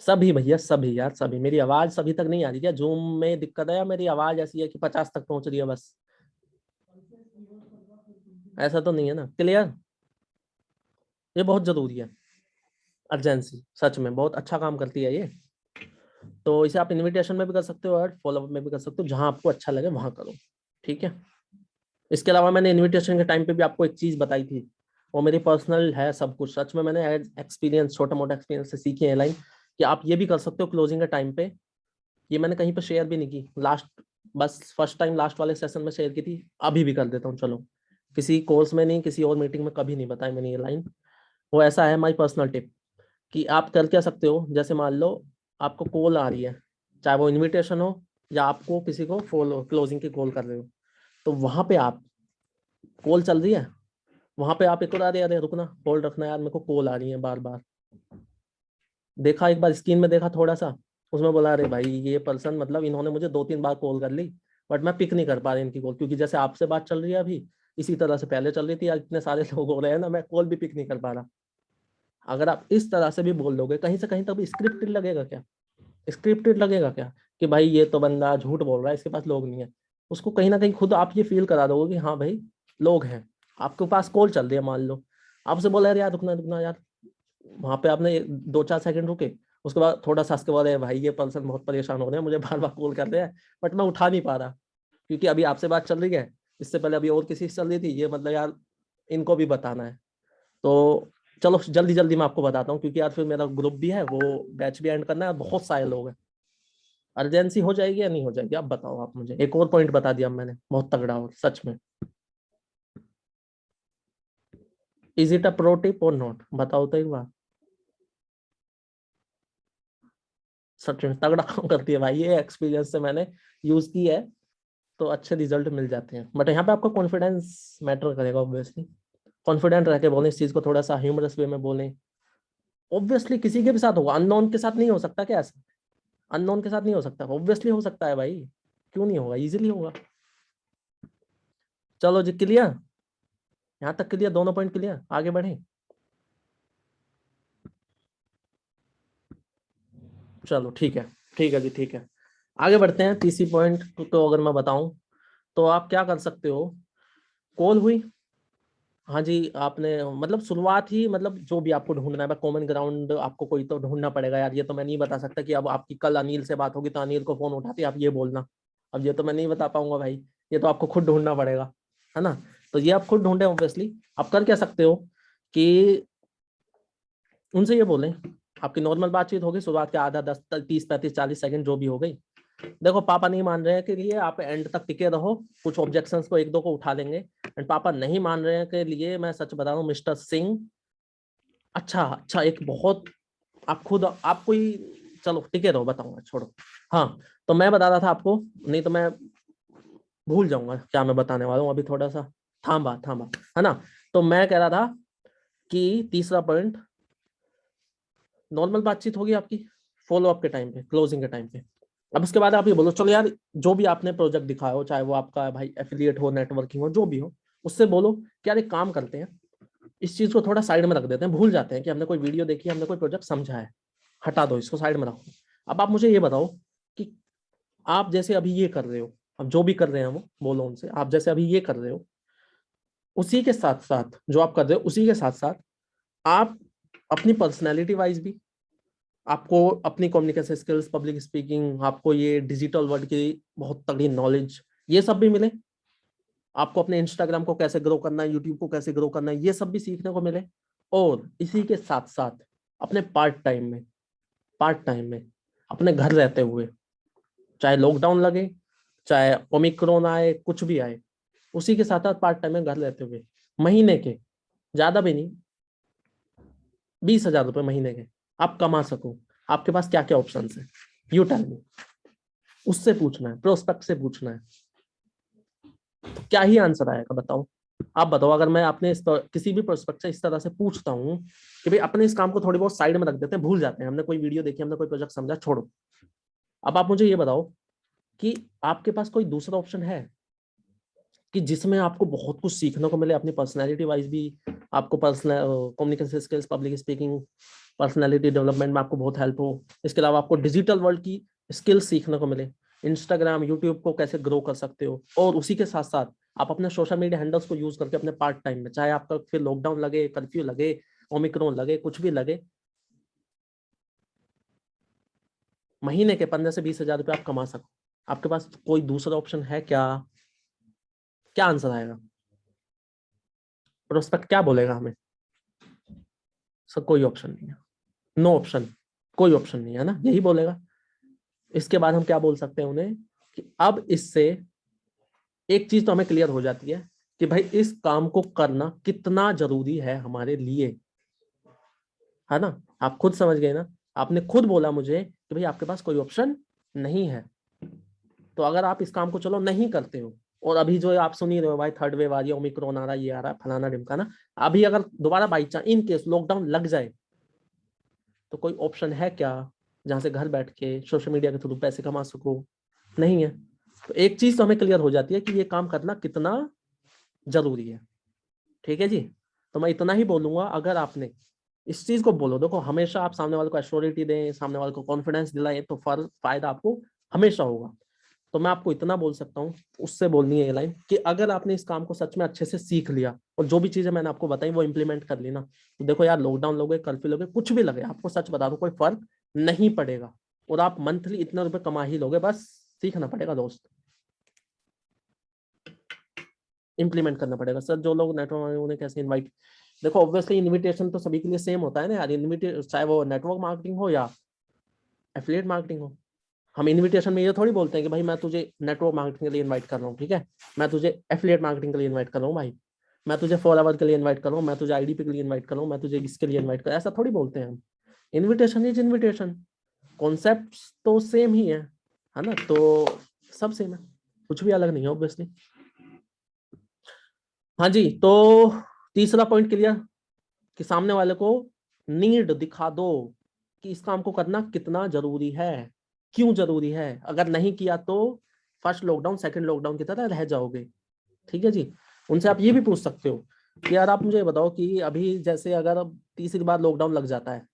सभी भैया सभी यार सभी, मेरी आवाज सभी तक नहीं आ रही क्या, जूम में दिक्कत है या मेरी आवाज ऐसी है कि 50 तक पहुंच रही है बस, ऐसा तो नहीं है ना, क्लियर। ये बहुत जरूरी है, अर्जेंसी सच में बहुत अच्छा काम करती है ये। तो इसे आप इनविटेशन में भी कर सकते हो और फॉलोअप में भी कर सकते हो, जहां आपको अच्छा लगे वहां करो, ठीक है। इसके अलावा मैंने इनविटेशन के टाइम पे भी आपको एक चीज बताई थी, वो मेरी पर्सनल है सब कुछ, सच में मैंने एक्सपीरियंस, छोटा मोटा एक्सपीरियंस से सीखी है लाइन, कि आप ये भी कर सकते हो क्लोजिंग के टाइम पे। ये मैंने कहीं पे शेयर भी नहीं की, लास्ट बस फर्स्ट टाइम लास्ट वाले सेशन में शेयर की थी, अभी भी कर देता हूँ चलो। किसी कोर्स में नहीं, किसी और मीटिंग में कभी नहीं बताई मैंने ये लाइन। वो ऐसा है माई पर्सनल टिप, कि आप कर क्या सकते हो, जैसे मान लो आपको कॉल आ रही है, चाहे वो इनविटेशन हो या आपको किसी को फॉलो क्लोजिंग की कॉल कर रहे हो, तो वहां पे आप कॉल चल रही है, वहां पे आप एक और अरे रुकना, होल्ड रखना यार, मेरे को कॉल आ रही है बार बार, देखा एक बार स्क्रीन में देखा थोड़ा सा, उसमें बोला अरे भाई ये पर्सन मतलब इन्होंने मुझे 2-3 बार कॉल कर ली बट मैं पिक नहीं कर पा रही इनकी कॉल, क्योंकि जैसे आपसे बात चल रही है अभी इसी तरह से पहले चल रही थी, आज इतने सारे लोग हो रहे हैं ना, मैं कॉल भी पिक नहीं कर पा रहा। अगर आप इस तरह से भी बोल दोगे कहीं से कहीं तक भी स्क्रिप्टेड लगेगा क्या? स्क्रिप्टेड लगेगा क्या कि भाई ये तो बंदा झूठ बोल रहा है, इसके पास लोग नहीं है। उसको कहीं ना कहीं खुद आप ये फील करा दोगे कि हाँ भाई लोग हैं, आपके पास कॉल चल रही है मान लो, आपसे बोला यार रुकना रुकना यार, वहां पे आपने 2-4 सेकंड रुके, उसके बाद थोड़ा सा उसके बाद भाई ये पर्सन बहुत परेशान हो रहे हैं, मुझे बार बार कॉल कर रहे हैं बट मैं उठा नहीं पा रहा क्योंकि अभी आपसे बात चल रही है, इससे पहले अभी और किसी से चल रही थी, ये मतलब यार इनको भी बताना है। तो चलो जल्दी जल्दी मैं आपको बताता हूँ, क्योंकि यार फिर मेरा ग्रुप भी है, वो बैच भी एंड करना है, बहुत सारे लोग हैं। अर्जेंसी हो जाएगी या नहीं हो जाएगी आप बताओ, आप मुझे एक और पॉइंट बता दिया मैंने बहुत तगड़ा, और सच में is it a pro tip और नॉट, बताओ तो एक बार। सच में तगड़ा काम करती है भाई, ये एक्सपीरियंस से मैंने यूज की है, तो अच्छे रिजल्ट मिल जाते हैं। बट यहाँ पे आपका कॉन्फिडेंस मैटर करेगा ऑब्वियसली, कॉन्फिडेंट रह के बोलें इस चीज को, थोड़ा सा ह्यूमरस वे में बोलें। ऑब्वियसली किसी के भी साथ होगा, अननोन के साथ नहीं हो सकता क्या ऐसा? अननोन के साथ नहीं हो सकता? ऑब्वियसली हो सकता है भाई, क्यों नहीं होगा, इजीली होगा। चलो जी क्लियर, यहाँ तक क्लियर, दोनों पॉइंट क्लियर, आगे बढ़े। चलो ठीक है जी, ठीक है, आगे बढ़ते हैं। तीसरी पॉइंट तो अगर मैं बताऊं तो आप क्या कर सकते हो, कॉल हुई, हाँ जी आपने मतलब शुरुआत ही, मतलब जो भी आपको ढूंढना है, कॉमन ग्राउंड आपको कोई तो ढूंढना पड़ेगा यार, ये तो मैं नहीं बता सकता कि अब आपकी कल अनिल से बात होगी तो अनिल को फोन उठाते आप ये बोलना, अब ये तो मैं नहीं बता पाऊंगा भाई, ये तो आपको खुद ढूंढना पड़ेगा, है ना? तो ये आप खुद ढूंढे ऑब्वियसली। आप कर क्या सकते हो कि उनसे ये बोलें, आपकी नॉर्मल बातचीत होगी शुरुआत के आधा 10 30 35 40 सेकंड जो भी हो गई, देखो पापा नहीं मान रहे हैं के लिए आप एंड तक टिके रहो, कुछ ऑब्जेक्शंस को एक दो को उठा लेंगे, एंड पापा नहीं मान रहे हैं के लिए मैं सच बता रहा हूँ मिस्टर सिंह, अच्छा अच्छा एक बहुत, आप खुद आपको ही, चलो टिके रहो बताऊंगा छोड़ो। हाँ, तो मैं बता रहा था आपको, नहीं तो मैं भूल जाऊंगा क्या मैं बताने वाला हूँ, अभी थोड़ा सा थांबा थांबा, है ना? तो मैं कह रहा था कि तीसरा पॉइंट, नॉर्मल बातचीत होगी आपकी फॉलो अप के टाइम पे, क्लोजिंग के टाइम पे, अब उसके बाद आप ये बोलो चलो यार जो भी आपने प्रोजेक्ट दिखाया हो, चाहे वो आपका भाई एफिलिएट हो, नेटवर्किंग हो, जो भी हो, उससे बोलो कि यार एक काम करते हैं, इस चीज को थोड़ा साइड में रख देते हैं, भूल जाते हैं कि हमने कोई वीडियो देखी, हमने कोई प्रोजेक्ट समझा है, हटा दो इसको साइड में रखो। अब आप मुझे ये बताओ कि आप जैसे अभी ये कर रहे हो, अब जो भी कर रहे हैं वो बोलो उनसे, आप जैसे अभी ये कर रहे हो उसी के साथ साथ, जो आप कर रहे हो उसी के साथ साथ आप अपनी पर्सनैलिटी वाइज भी, आपको अपनी कम्युनिकेशन स्किल्स, पब्लिक स्पीकिंग, आपको ये डिजिटल वर्ल्ड की बहुत तगड़ी नॉलेज, ये सब भी मिले, आपको अपने इंस्टाग्राम को कैसे ग्रो करना है, यूट्यूब को कैसे ग्रो करना है, ये सब भी सीखने को मिले, और इसी के साथ साथ अपने पार्ट टाइम में अपने घर रहते हुए, चाहे लॉकडाउन लगे, चाहे ओमिक्रॉन आए, कुछ भी आए, उसी के साथ साथ पार्ट टाइम में घर रहते हुए महीने के, ज्यादा भी नहीं, 20,000 रुपए महीने के आप कमा सको, आपके पास क्या क्या ऑप्शन है, यू टेल मी। उससे पूछना है, प्रोस्पेक्ट से पूछना है, तो क्या ही आंसर आएगा बताओ? आप बताओ, अगर मैं अपने किसी भी प्रोस्पेक्ट से इस तरह से पूछता हूँ कि भाई अपने इस काम को थोड़ी बहुत साइड में रख देते हैं, भूल जाते हैं, हमने कोई वीडियो देखी, हमने कोई प्रोजेक्ट समझा, छोड़ो, अब आप मुझे ये बताओ कि आपके पास कोई दूसरा ऑप्शन है कि जिसमें आपको बहुत कुछ सीखने को मिले, अपनी पर्सनैलिटी वाइज भी, आपको personal communication skills, public speaking, personality development में आपको बहुत हेल्प हो, इसके अलावा आपको डिजिटल वर्ल्ड की स्किल्स सीखने को मिले, इंस्टाग्राम यूट्यूब को कैसे ग्रो कर सकते हो, और उसी के साथ साथ आप अपने सोशल मीडिया हैंडल्स को यूज करके अपने पार्ट टाइम में, चाहे आपका फिर लॉकडाउन लगे, कर्फ्यू लगे, ओमिक्रॉन लगे, कुछ भी लगे, महीने के 15 से 20 हजार रुपये आप कमा सको, आपके पास कोई दूसरा ऑप्शन है क्या? क्या आंसर आएगा? प्रोस्पेक्ट क्या बोलेगा हमें? सर कोई ऑप्शन नहीं है, नो ऑप्शन, कोई ऑप्शन नहीं है ना, यही बोलेगा। इसके बाद हम क्या बोल सकते हैं उन्हें कि अब इससे एक चीज तो हमें क्लियर हो जाती है कि भाई इस काम को करना कितना जरूरी है हमारे लिए, है ना? आप खुद समझ गए ना, आपने खुद बोला मुझे कि भाई आपके पास कोई ऑप्शन नहीं है, तो अगर आप इस काम को चलो नहीं करते हो, और अभी जो आप सुन ही रहे हो भाई, थर्ड वेव आ रही है, ओमिक्रॉन आ रहा है, ये आ रहा है, फलाना ढिमकाना, अभी अगर दोबारा by chance in case lockdown लग जाए, तो कोई ऑप्शन है क्या जहां से घर बैठ के सोशल मीडिया के थ्रू पैसे कमा सको? नहीं है। तो एक चीज तो हमें क्लियर हो जाती है कि ये काम करना कितना जरूरी है। ठीक है जी। तो मैं इतना ही बोलूंगा, अगर आपने इस चीज को बोलो, देखो हमेशा आप सामने वाले को एश्योरिटी दें, सामने वाले को कॉन्फिडेंस दिलाएं, तो फायदा आपको हमेशा होगा। तो मैं आपको इतना बोल सकता हूँ, उससे बोलनी है ये लाइन, कि अगर आपने इस काम को सच में अच्छे से सीख लिया और जो भी चीजें मैंने आपको बताई वो इंप्लीमेंट कर ली ना, तो देखो यार, लॉकडाउन लोगे, कर्फ्यू लोगे, कुछ भी लगे, आपको सच बता दूं कोई फर्क नहीं पड़ेगा, और आप मंथली इतने रुपए कमा ही लोगे। बस सीखना पड़ेगा दोस्त, इंप्लीमेंट करना पड़ेगा। सर जो लोग नेटवर्क, उन्हें कैसे इनवाइट? देखो ऑब्वियसली इनविटेशन तो सभी के लिए सेम होता है ना यार, इनविटेशन चाहे वो नेटवर्क मार्केटिंग हो या एफिलिएट मार्केटिंग हो। हम इनविटेशन में ये थोड़ी बोलते हैं कि भाई मैं तुझे नेटवर्क मार्केटिंग के लिए इनवाइट कर रहा हूँ, ठीक है, मैं तुझे एफिलिएट मार्केटिंग के लिए इनवाइट कर रहा हूँ भाई, मैं तुझे फॉलोवर के लिए इनवाइट कर रहा हूँ, मैं तुझे आईडीपी के लिए इनवाइट कर रहा हूँ, मैं तुझे इसके लिए इनवाइट कर, ऐसा थोड़ी बोलते हैं हम। इनविटेशन इज इनविटेशन, कॉन्सेप्ट तो सेम ही है ना? तो सब सेम है, कुछ भी अलग नहीं है ऑब्वियसली। हाँ जी, तो तीसरा पॉइंट क्लियर, कि सामने वाले को नीड दिखा दो कि इस काम को करना कितना जरूरी है, क्यों जरूरी है। अगर नहीं किया तो फर्स्ट लॉकडाउन सेकंड लॉकडाउन की तरह रह जाओगे। ठीक है जी। उनसे आप ये भी पूछ सकते हो कि यार आप मुझे ये बताओ कि अभी जैसे अगर अब तीसरी बार लॉकडाउन लग जाता है,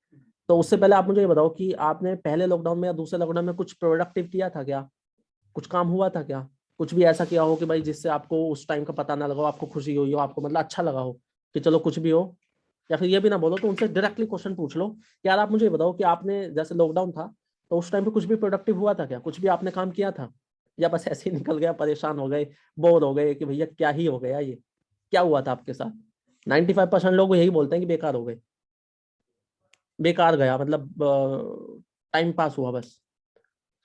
तो उससे पहले आप मुझे ये बताओ कि आपने पहले लॉकडाउन में या दूसरे लॉकडाउन में कुछ प्रोडक्टिव किया था क्या? कुछ काम हुआ था क्या? कुछ भी ऐसा किया हो कि भाई जिससे आपको उस टाइम का पता ना लगा हो, आपको खुशी हुई हो, आपको मतलब अच्छा लगा हो कि चलो कुछ भी हो? या फिर ये भी ना बोलो तो उनसे डायरेक्टली क्वेश्चन पूछ लो कि यार आप मुझे बताओ कि आपने जैसे लॉकडाउन था तो उस टाइम पे कुछ भी प्रोडक्टिव हुआ था क्या? कुछ भी आपने काम किया था, या बस ऐसे ही निकल गया, परेशान हो गए, बोर हो गए कि भैया क्या ही हो गया, ये क्या हुआ था आपके साथ? 95% लोग यही बोलते हैं कि बेकार हो गए, बेकार गया, मतलब टाइम पास हुआ बस।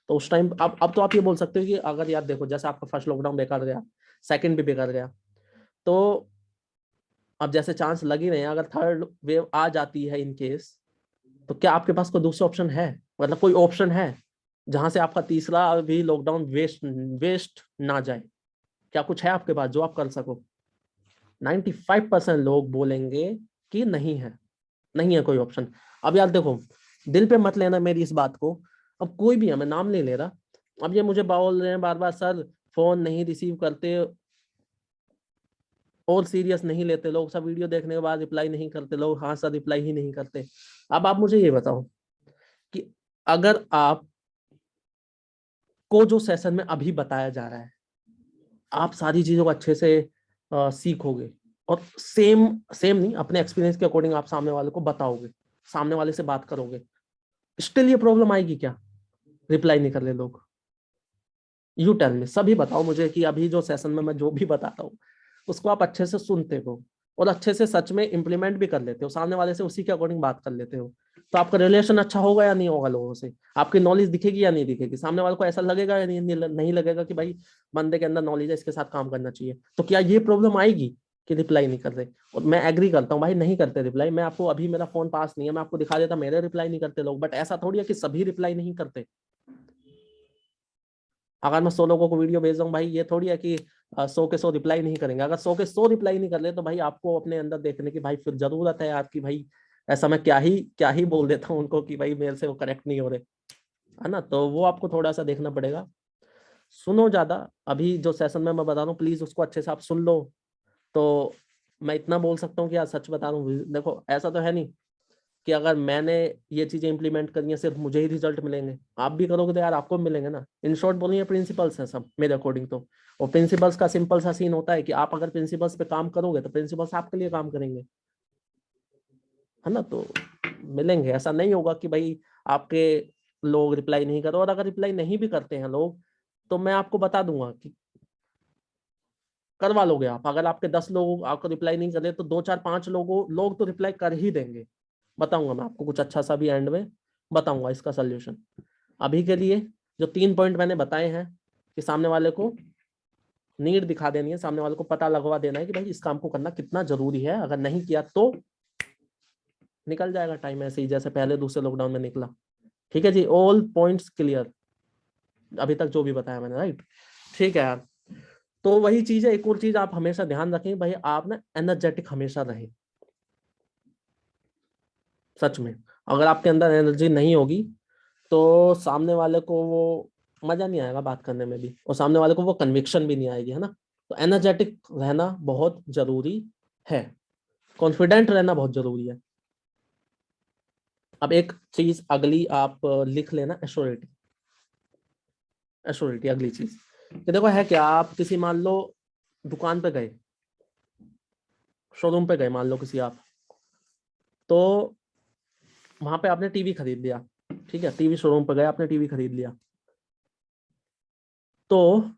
तो उस टाइम अब तो आप ये बोल सकते हो कि अगर यार देखो, जैसे आपका फर्स्ट लॉकडाउन बेकार गया, सेकंड भी बेकार गया, तो अब जैसे चांस लग ही रहे हैं, अगर थर्ड वेव आ जाती है इन केस, तो क्या आपके पास कोई दूसरा ऑप्शन है? मतलब कोई ऑप्शन है जहां से आपका तीसरा भी लॉकडाउन वेस्ट वेस्ट ना जाए? क्या कुछ है आपके पास जो आप कर सको? 95% लोग बोलेंगे कि नहीं है, नहीं है कोई ऑप्शन। अब यार देखो, दिल पे मत लेना मेरी इस बात को, अब कोई भी है, मैं नाम नहीं ले रहा, अब ये मुझे बोल रहे हैं बार बार, सर फोन नहीं रिसीव करते और सीरियस नहीं लेते लोग, सब वीडियो देखने के बाद रिप्लाई नहीं करते लोग, हाँ सर रिप्लाई ही नहीं करते। अब आप मुझे ये बताओ कि अगर आप को जो सेशन में अभी बताया जा रहा है, आप सारी चीजों को अच्छे से सीखोगे, और सेम सेम नहीं, अपने एक्सपीरियंस के अकॉर्डिंग आप सामने वाले को बताओगे, सामने वाले से बात करोगे, स्टिल ये प्रॉब्लम आएगी क्या? रिप्लाई नहीं कर रहे लोग? यू टेल मी, सभी बताओ मुझे कि अभी जो सेशन में मैं जो भी बताता हूँ उसको आप अच्छे से सुनते हो और अच्छे से सच में इंप्लीमेंट भी कर लेते हो, सामने वाले से उसी के अकॉर्डिंग बात कर लेते हो, तो आपका रिलेशन अच्छा होगा या नहीं होगा लोगों से? आपकी नॉलेज दिखेगी या नहीं दिखेगी? सामने वाले को ऐसा लगेगा या नहीं लगेगा कि भाई बंदे के अंदर नॉलेज है, इसके साथ काम करना चाहिए? तो क्या ये प्रॉब्लम आएगी कि रिप्लाई नहीं कर रहे? और मैं एग्री करता हूँ भाई, नहीं करते रिप्लाई, मैं आपको अभी मेरा फोन पास नहीं है, मैं आपको दिखा देता मेरे रिप्लाई नहीं करते लोग, बट ऐसा थोड़ी है कि सभी रिप्लाई नहीं करते। अगर मैं 100 लोगों को वीडियो भेज रहा हूँ भाई, ये थोड़ी है कि 100 के 100 रिप्लाई नहीं करेंगे। अगर 100 के 100 रिप्लाई नहीं कर ले तो भाई आपको अपने अंदर देखने की भाई फिर जरूरत है आपकी, भाई ऐसा मैं क्या ही बोल देता हूँ उनको कि भाई मेरे से वो करेक्ट नहीं हो रहे, है ना? तो वो आपको थोड़ा सा देखना पड़ेगा। सुनो ज्यादा, अभी जो सेशन में मैं बता रहा हूँ प्लीज उसको अच्छे से आप सुन लो। तो मैं इतना बोल सकता हूँ कि यार सच बता रहा हूँ, देखो ऐसा तो है नहीं कि अगर मैंने ये चीजें इंप्लीमेंट करी हैं सिर्फ मुझे ही रिजल्ट मिलेंगे, आप भी करोगे तो यार आपको भी मिलेंगे ना। इन शॉर्ट बोलिए प्रिंसिपल्स हैं सब मेरे अकॉर्डिंग तो। और प्रिंसिपल्स का सिंपल सा सीन होता है कि आप अगर प्रिंसिपल्स पे काम करोगे तो प्रिंसिपल्स आपके लिए काम करेंगे, है ना? तो मिलेंगे, ऐसा नहीं होगा कि भाई आपके लोग रिप्लाई नहीं करो, और अगर रिप्लाई नहीं भी करते हैं लोग तो मैं आपको बता दूंगा कि करवा लोगे आप। अगर आपके 10 लोग आपको रिप्लाई नहीं कर रहे तो 2 4 5 लोग तो रिप्लाई कर ही देंगे। बताऊंगा मैं आपको कुछ अच्छा सा भी एंड में बताऊंगा इसका सोल्यूशन। अभी के लिए जो 3 पॉइंट मैंने बताए हैं कि सामने वाले को नीड दिखा देनी है, सामने वाले को पता लगवा देना है कि भाई इस काम को करना कितना जरूरी है, अगर नहीं किया तो निकल जाएगा टाइम ऐसे ही जैसे पहले दूसरे लॉकडाउन में निकला। ठीक है जी, ऑल पॉइंट्स क्लियर। अभी तक जो भी बताया मैंने, राइट? ठीक है यार। तो वही चीज है, एक और चीज आप हमेशा ध्यान रखें भाई, आप ना एनर्जेटिक हमेशा रहे। सच में, अगर आपके अंदर एनर्जी नहीं होगी तो सामने वाले को वो मजा नहीं आएगा बात करने में भी, और सामने वाले को वो कन्विक्शन भी नहीं आएगी, है ना? तो एनर्जेटिक रहना बहुत जरूरी है, कॉन्फिडेंट रहना बहुत जरूरी है। अब एक चीज अगली आप लिख लेना, एश्योरिटी। एश्योरिटी अगली चीज कि देखो है क्या, आप किसी मान लो दुकान पे गए, शोरूम पे गए मान लो किसी आप, तो वहां पे आपने टीवी खरीद लिया, ठीक है, टीवी शोरूम पे गए, आपने टीवी खरीद लिया। तो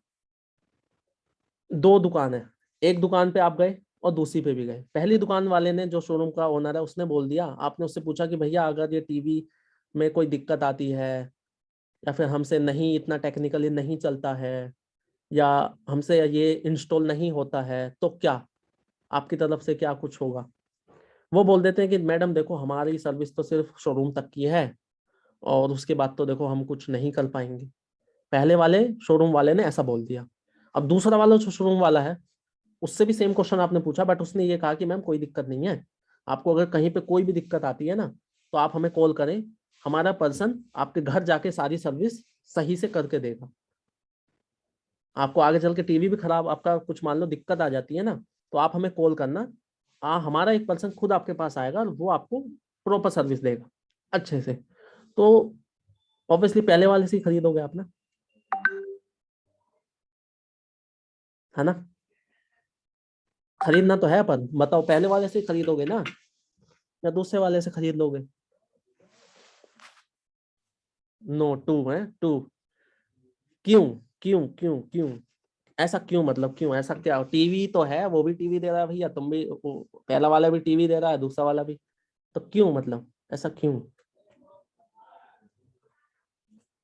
दो दुकान है, एक दुकान पे आप गए और दूसरी पे भी गए। पहली दुकान वाले ने, जो शोरूम का ओनर है, उसने बोल दिया, आपने उससे पूछा कि भैया अगर ये टीवी में कोई दिक्कत आती है, या फिर हमसे नहीं इतना टेक्निकली नहीं चलता है, या हमसे ये इंस्टॉल नहीं होता है, तो क्या आपकी तरफ से क्या कुछ होगा? वो बोल देते हैं कि मैडम देखो, हमारी सर्विस तो सिर्फ शोरूम तक की है, और उसके बाद तो देखो हम कुछ नहीं कर पाएंगे। पहले वाले शोरूम वाले ने ऐसा बोल दिया। अब दूसरा वाला जो शोरूम वाला है, उससे भी सेम क्वेश्चन आपने पूछा, बट उसने ये कहा कि मैम कोई दिक्कत नहीं है, आपको अगर कहीं पे कोई भी दिक्कत आती है ना, तो आप हमें कॉल करें, हमारा पर्सन आपके घर जाके सारी सर्विस सही से करके देगा। आपको आगे चल के टीवी भी खराब, आपका कुछ मान लो दिक्कत आ जाती है ना, तो आप हमें कॉल करना, हमारा एक पर्सन खुद आपके पास आएगा और वो आपको प्रॉपर सर्विस देगा अच्छे से। तो ऑब्वियसली पहले वाले से ही खरीदोगे आप ना, है ना? खरीदना तो है, पर बताओ पहले वाले से ही खरीदोगे ना, या दूसरे वाले से खरीद लोगे? नो, टू है, टू। क्यों? क्यों ऐसा क्यों, मतलब क्यों ऐसा, क्या टीवी तो है, वो भी टीवी दे रहा है भैया, तुम भी पहला वाला भी टीवी दे रहा है, दूसरा वाला भी, तो क्यों, मतलब ऐसा क्यों?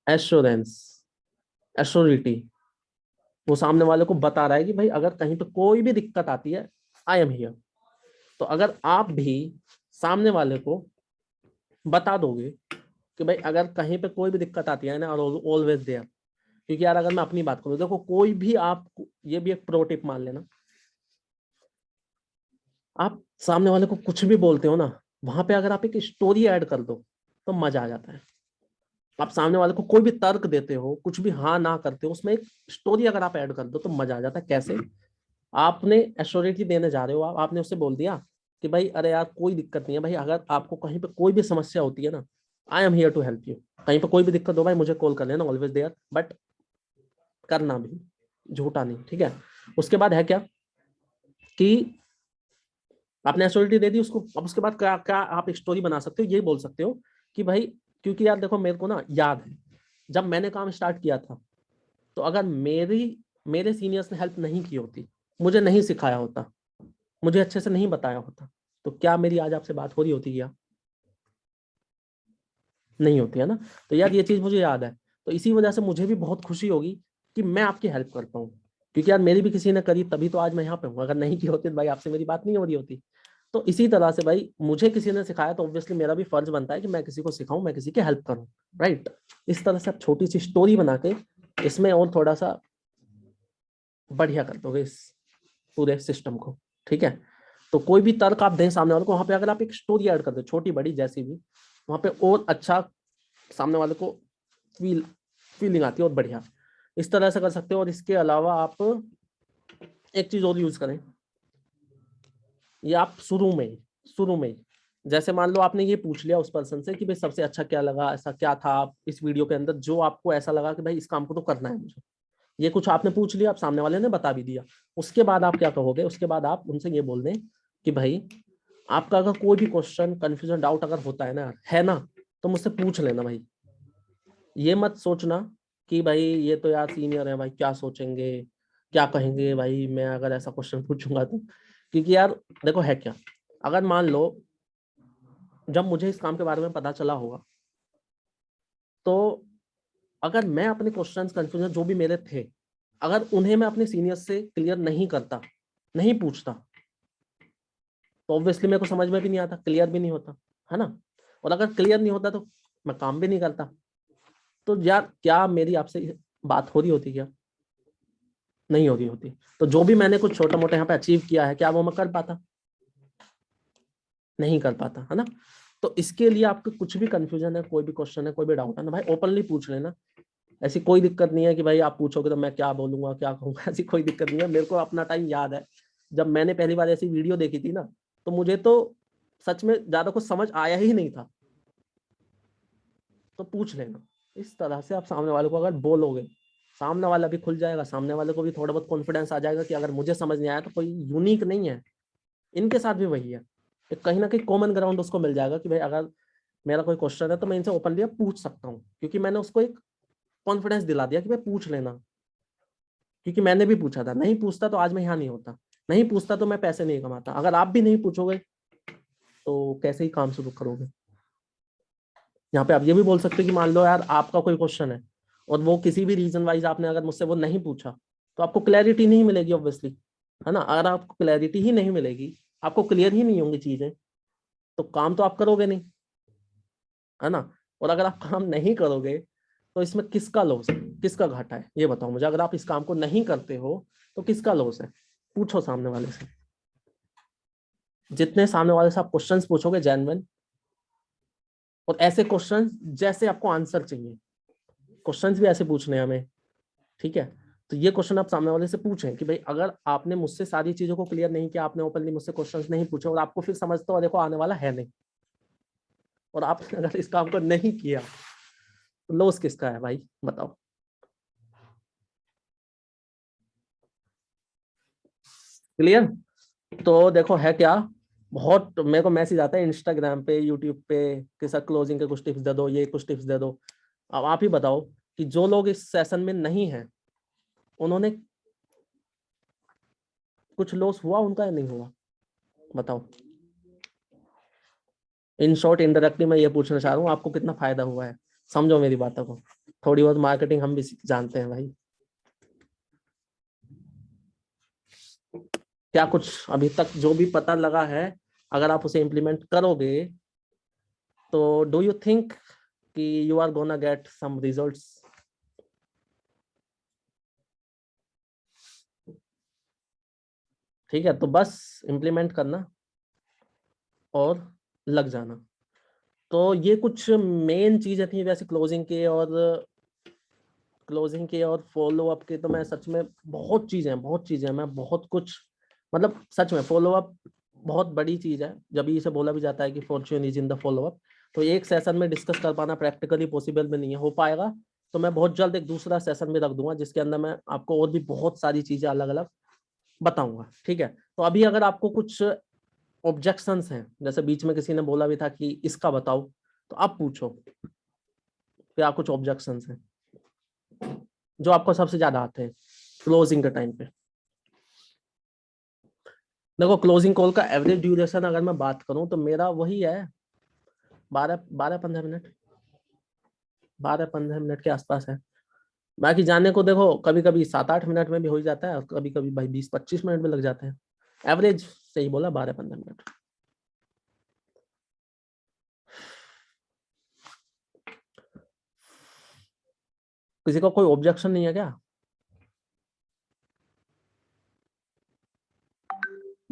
एश्योरेंस, एश्योरिटी, वो सामने वाले को बता रहा है कि भाई अगर कहीं पे कोई भी दिक्कत आती है, आई एम हियर। तो अगर आप भी सामने वाले को बता दोगे कि भाई अगर कहीं पे कोई भी दिक्कत आती है ना, ऑलवेज देयर। क्योंकि यार अगर मैं अपनी बात करूँ, देखो कोई भी, आप ये भी एक प्रो टिप मान लेना, आप सामने वाले को कुछ भी बोलते हो ना, वहां पे अगर आप एक स्टोरी ऐड कर दो तो मजा आ जाता है। आप सामने वाले को कोई भी तर्क देते हो, कुछ भी हाँ ना करते हो, उसमें एक स्टोरी अगर आप ऐड कर दो तो मजा आ जाता है। कैसे? आपने एश्योरिटी देने जा रहे हो, आपने उससे बोल दिया कि भाई अरे यार कोई दिक्कत नहीं है भाई, अगर आपको कहीं पे कोई भी समस्या होती है ना, I am here to help you. कहीं पे कोई भी दिक्कत हो भाई, मुझे कॉल कर लेना, ऑलवेज देयर। बट करना भी झूठा नहीं, ठीक है? उसके बाद है क्या कि आपने एश्योरिटी दे दी उसको। अब उसके बाद क्या क्या आप एक स्टोरी बना सकते हो, ये बोल सकते हो कि भाई, क्योंकि यार देखो मेरे को ना याद है, जब मैंने काम स्टार्ट किया था, तो अगर मेरे सीनियर्स ने हेल्प नहीं की होती, मुझे नहीं सिखाया होता, मुझे अच्छे से नहीं बताया होता, तो क्या मेरी आज आपसे बात हो रही होती? क्या नहीं होती, है ना? तो यार ये चीज मुझे याद है, तो इसी वजह से मुझे भी बहुत खुशी होगी कि मैं आपकी हेल्प करता हूँ, क्योंकि यार मेरी भी किसी ने करी, तभी तो आज मैं यहाँ पे हूँ। अगर नहीं की होती तो भाई आपसे मेरी बात नहीं हो रही होती। तो इसी तरह से भाई, मुझे किसी ने सिखाया तो ऑब्वियसली मेरा भी फर्ज बनता है कि मैं किसी को सिखाऊं, मैं किसी की हेल्प करूं, राइट? इस तरह से आप छोटी सी स्टोरी बना के इसमें और थोड़ा सा बढ़िया कर दोगे इस पूरे सिस्टम को, ठीक है? तो कोई भी तर्क आप दें सामने वाले को, वहां पे अगर आप एक स्टोरी ऐड कर दो, छोटी बड़ी जैसी भी, वहां पे और अच्छा सामने वाले को फीलिंग आती है, और बढ़िया। इस तरह से कर सकते हो। और इसके अलावा आप एक चीज और यूज करें, ये आप शुरू में ही जैसे मान लो आपने ये पूछ लिया उस पर्सन से कि भाई सबसे अच्छा क्या लगा, ऐसा क्या था आप इस वीडियो के अंदर जो आपको ऐसा लगा कि भाई इस काम को तो करना है मुझे, ये कुछ आपने पूछ लिया, आप सामने वाले ने बता भी दिया। उसके बाद आप क्या कहोगे? उसके बाद आप उनसे ये बोल दें कि भाई आपका अगर कोई भी क्वेश्चन, कंफ्यूजन, डाउट अगर होता है ना, तो मुझसे पूछ लेना भाई। ये मत सोचना कि भाई ये तो यार सीनियर है भाई, क्या सोचेंगे, क्या कहेंगे भाई मैं अगर ऐसा क्वेश्चन पूछूंगा तो। क्योंकि यार देखो है क्या, अगर मान लो जब मुझे इस काम के बारे में पता चला होगा, तो अगर मैं अपने क्वेश्चंस, कंफ्यूजन जो भी मेरे थे, अगर उन्हें मैं अपने सीनियर से क्लियर नहीं करता, नहीं पूछता, तो ऑब्वियसली मेरे को समझ में भी नहीं आता, क्लियर भी नहीं होता, है ना? और अगर क्लियर नहीं होता तो मैं काम भी नहीं करता। तो यार क्या मेरी आपसे बात हो रही होती क्या? नहीं हो रही होती। तो जो भी मैंने कुछ छोटा मोटा यहाँ पे अचीव किया है, क्या वो मैं कर पाता? नहीं कर पाता, है ना? तो इसके लिए आपको कुछ भी कंफ्यूजन है, कोई भी क्वेश्चन है, कोई भी डाउट है ना भाई, ओपनली पूछ लेना। ऐसी कोई दिक्कत नहीं है कि भाई आप पूछोगे तो मैं क्या बोलूंगा, क्या कहूंगा, ऐसी कोई दिक्कत नहीं है। मेरे को अपना टाइम याद है, जब मैंने पहली बार ऐसी वीडियो देखी थी ना, तो मुझे तो सच में ज्यादा कुछ समझ आया ही नहीं था। तो पूछ लेना, इस तरह से आप सामने वाले को अगर बोलोगे, सामने वाला भी खुल जाएगा, सामने वाले को भी थोड़ा बहुत कॉन्फिडेंस आ जाएगा कि अगर मुझे समझ नहीं आया तो कोई यूनिक नहीं है, इनके साथ भी वही है। तो कहीं ना कहीं कॉमन ग्राउंड उसको मिल जाएगा कि भाई अगर मेरा कोई क्वेश्चन है तो मैं इनसे ओपनली पूछ सकता हूँ, क्योंकि मैंने उसको एक कॉन्फिडेंस दिला दिया कि भाई पूछ लेना। क्योंकि मैंने भी पूछा था, नहीं पूछता तो आज मैं यहाँ नहीं होता, नहीं पूछता तो मैं पैसे नहीं कमाता। अगर आप भी नहीं पूछोगे तो कैसे ही काम शुरू करोगे? यहाँ पे आप ये भी बोल सकते हो कि मान लो यार आपका कोई क्वेश्चन है और वो किसी भी रीजन वाइज आपने अगर मुझसे वो नहीं पूछा, तो आपको क्लैरिटी नहीं मिलेगी ऑब्वियसली, है ना? अगर आपको क्लैरिटी ही नहीं मिलेगी, आपको क्लियर ही नहीं होंगी चीजें, तो काम तो आप करोगे नहीं, है ना? और अगर आप काम नहीं करोगे तो इसमें किसका लॉस है, किसका घाटा है, ये बताओ मुझे। अगर आप इस काम को नहीं करते हो तो किसका लॉस है? पूछो सामने वाले से। जितने सामने वाले से आप क्वेश्चंस पूछोगे जेन्युइन, और ऐसे क्वेश्चंस जैसे आपको आंसर चाहिए, क्वेश्चंस भी ऐसे पूछने हैं हमें, ठीक है? तो ये क्वेश्चन आप सामने वाले से पूछें कि भाई अगर आपने मुझसे सारी चीजों को क्लियर नहीं किया, आपने ओपनली मुझसे क्वेश्चंस नहीं पूछे, और आपको फिर समझते हो देखो आने वाला है नहीं, और आपने अगर इस काम को नहीं किया, तो लॉस किसका है भाई, बताओ? क्लियर? तो देखो है क्या, बहुत मेरे को मैसेज आता है इंस्टाग्राम पे, यूट्यूब पे कि सर क्लोजिंग के कुछ टिप्स दे दो, ये कुछ टिप्स दे दो। अब आप ही बताओ कि जो लोग इस सेशन में नहीं है, उन्होंने कुछ लॉस हुआ उनका या नहीं हुआ, बताओ? इन शॉर्ट इनडायरेक्टली मैं ये पूछना चाह रहा हूँ आपको कितना फायदा हुआ है, समझो मेरी बातों को। थोड़ी बहुत मार्केटिंग हम भी जानते हैं भाई। क्या कुछ अभी तक जो भी पता लगा है, अगर आप उसे इम्प्लीमेंट करोगे तो डू यू थिंक कि you are gonna get some results? ठीक है, तो बस इम्प्लीमेंट करना और लग जाना। तो ये कुछ मेन चीजें थी वैसे क्लोजिंग के और फॉलो अप के। तो मैं सच में बहुत चीजें मैं बहुत कुछ, मतलब सच में फॉलो अप बहुत बड़ी चीज है। जब इसे बोला भी जाता है कि Fortune is in the follow up, तो एक सेशन में डिस्कस कर पाना प्रैक्टिकली पॉसिबल भी नहीं है, हो पाएगा तो मैं बहुत जल्द एक दूसरा सेशन भी रख दूंगा जिसके अंदर मैं आपको और भी बहुत सारी चीजें अलग अलग बताऊंगा, ठीक है? तो अभी अगर आपको कुछ ऑब्जेक्शंस हैं, जैसे बीच में किसी ने बोला भी था कि इसका बताओ, तो आप पूछो क्या कुछ ऑब्जेक्शंस हैं जो आपको सबसे ज्यादा आते हैं क्लोजिंग के टाइम पे। देखो क्लोजिंग कॉल का एवरेज ड्यूरेशन अगर मैं बात करूं तो मेरा वही है 12-15 मिनट, 12-15 मिनट के आसपास है। बाकी जाने को देखो कभी कभी 7-8 मिनट में भी हो जाता है, और कभी कभी भाई 20-25 मिनट में लग जाते हैं। एवरेज सही बोला, 12-15 मिनट। किसी का कोई ऑब्जेक्शन नहीं है क्या?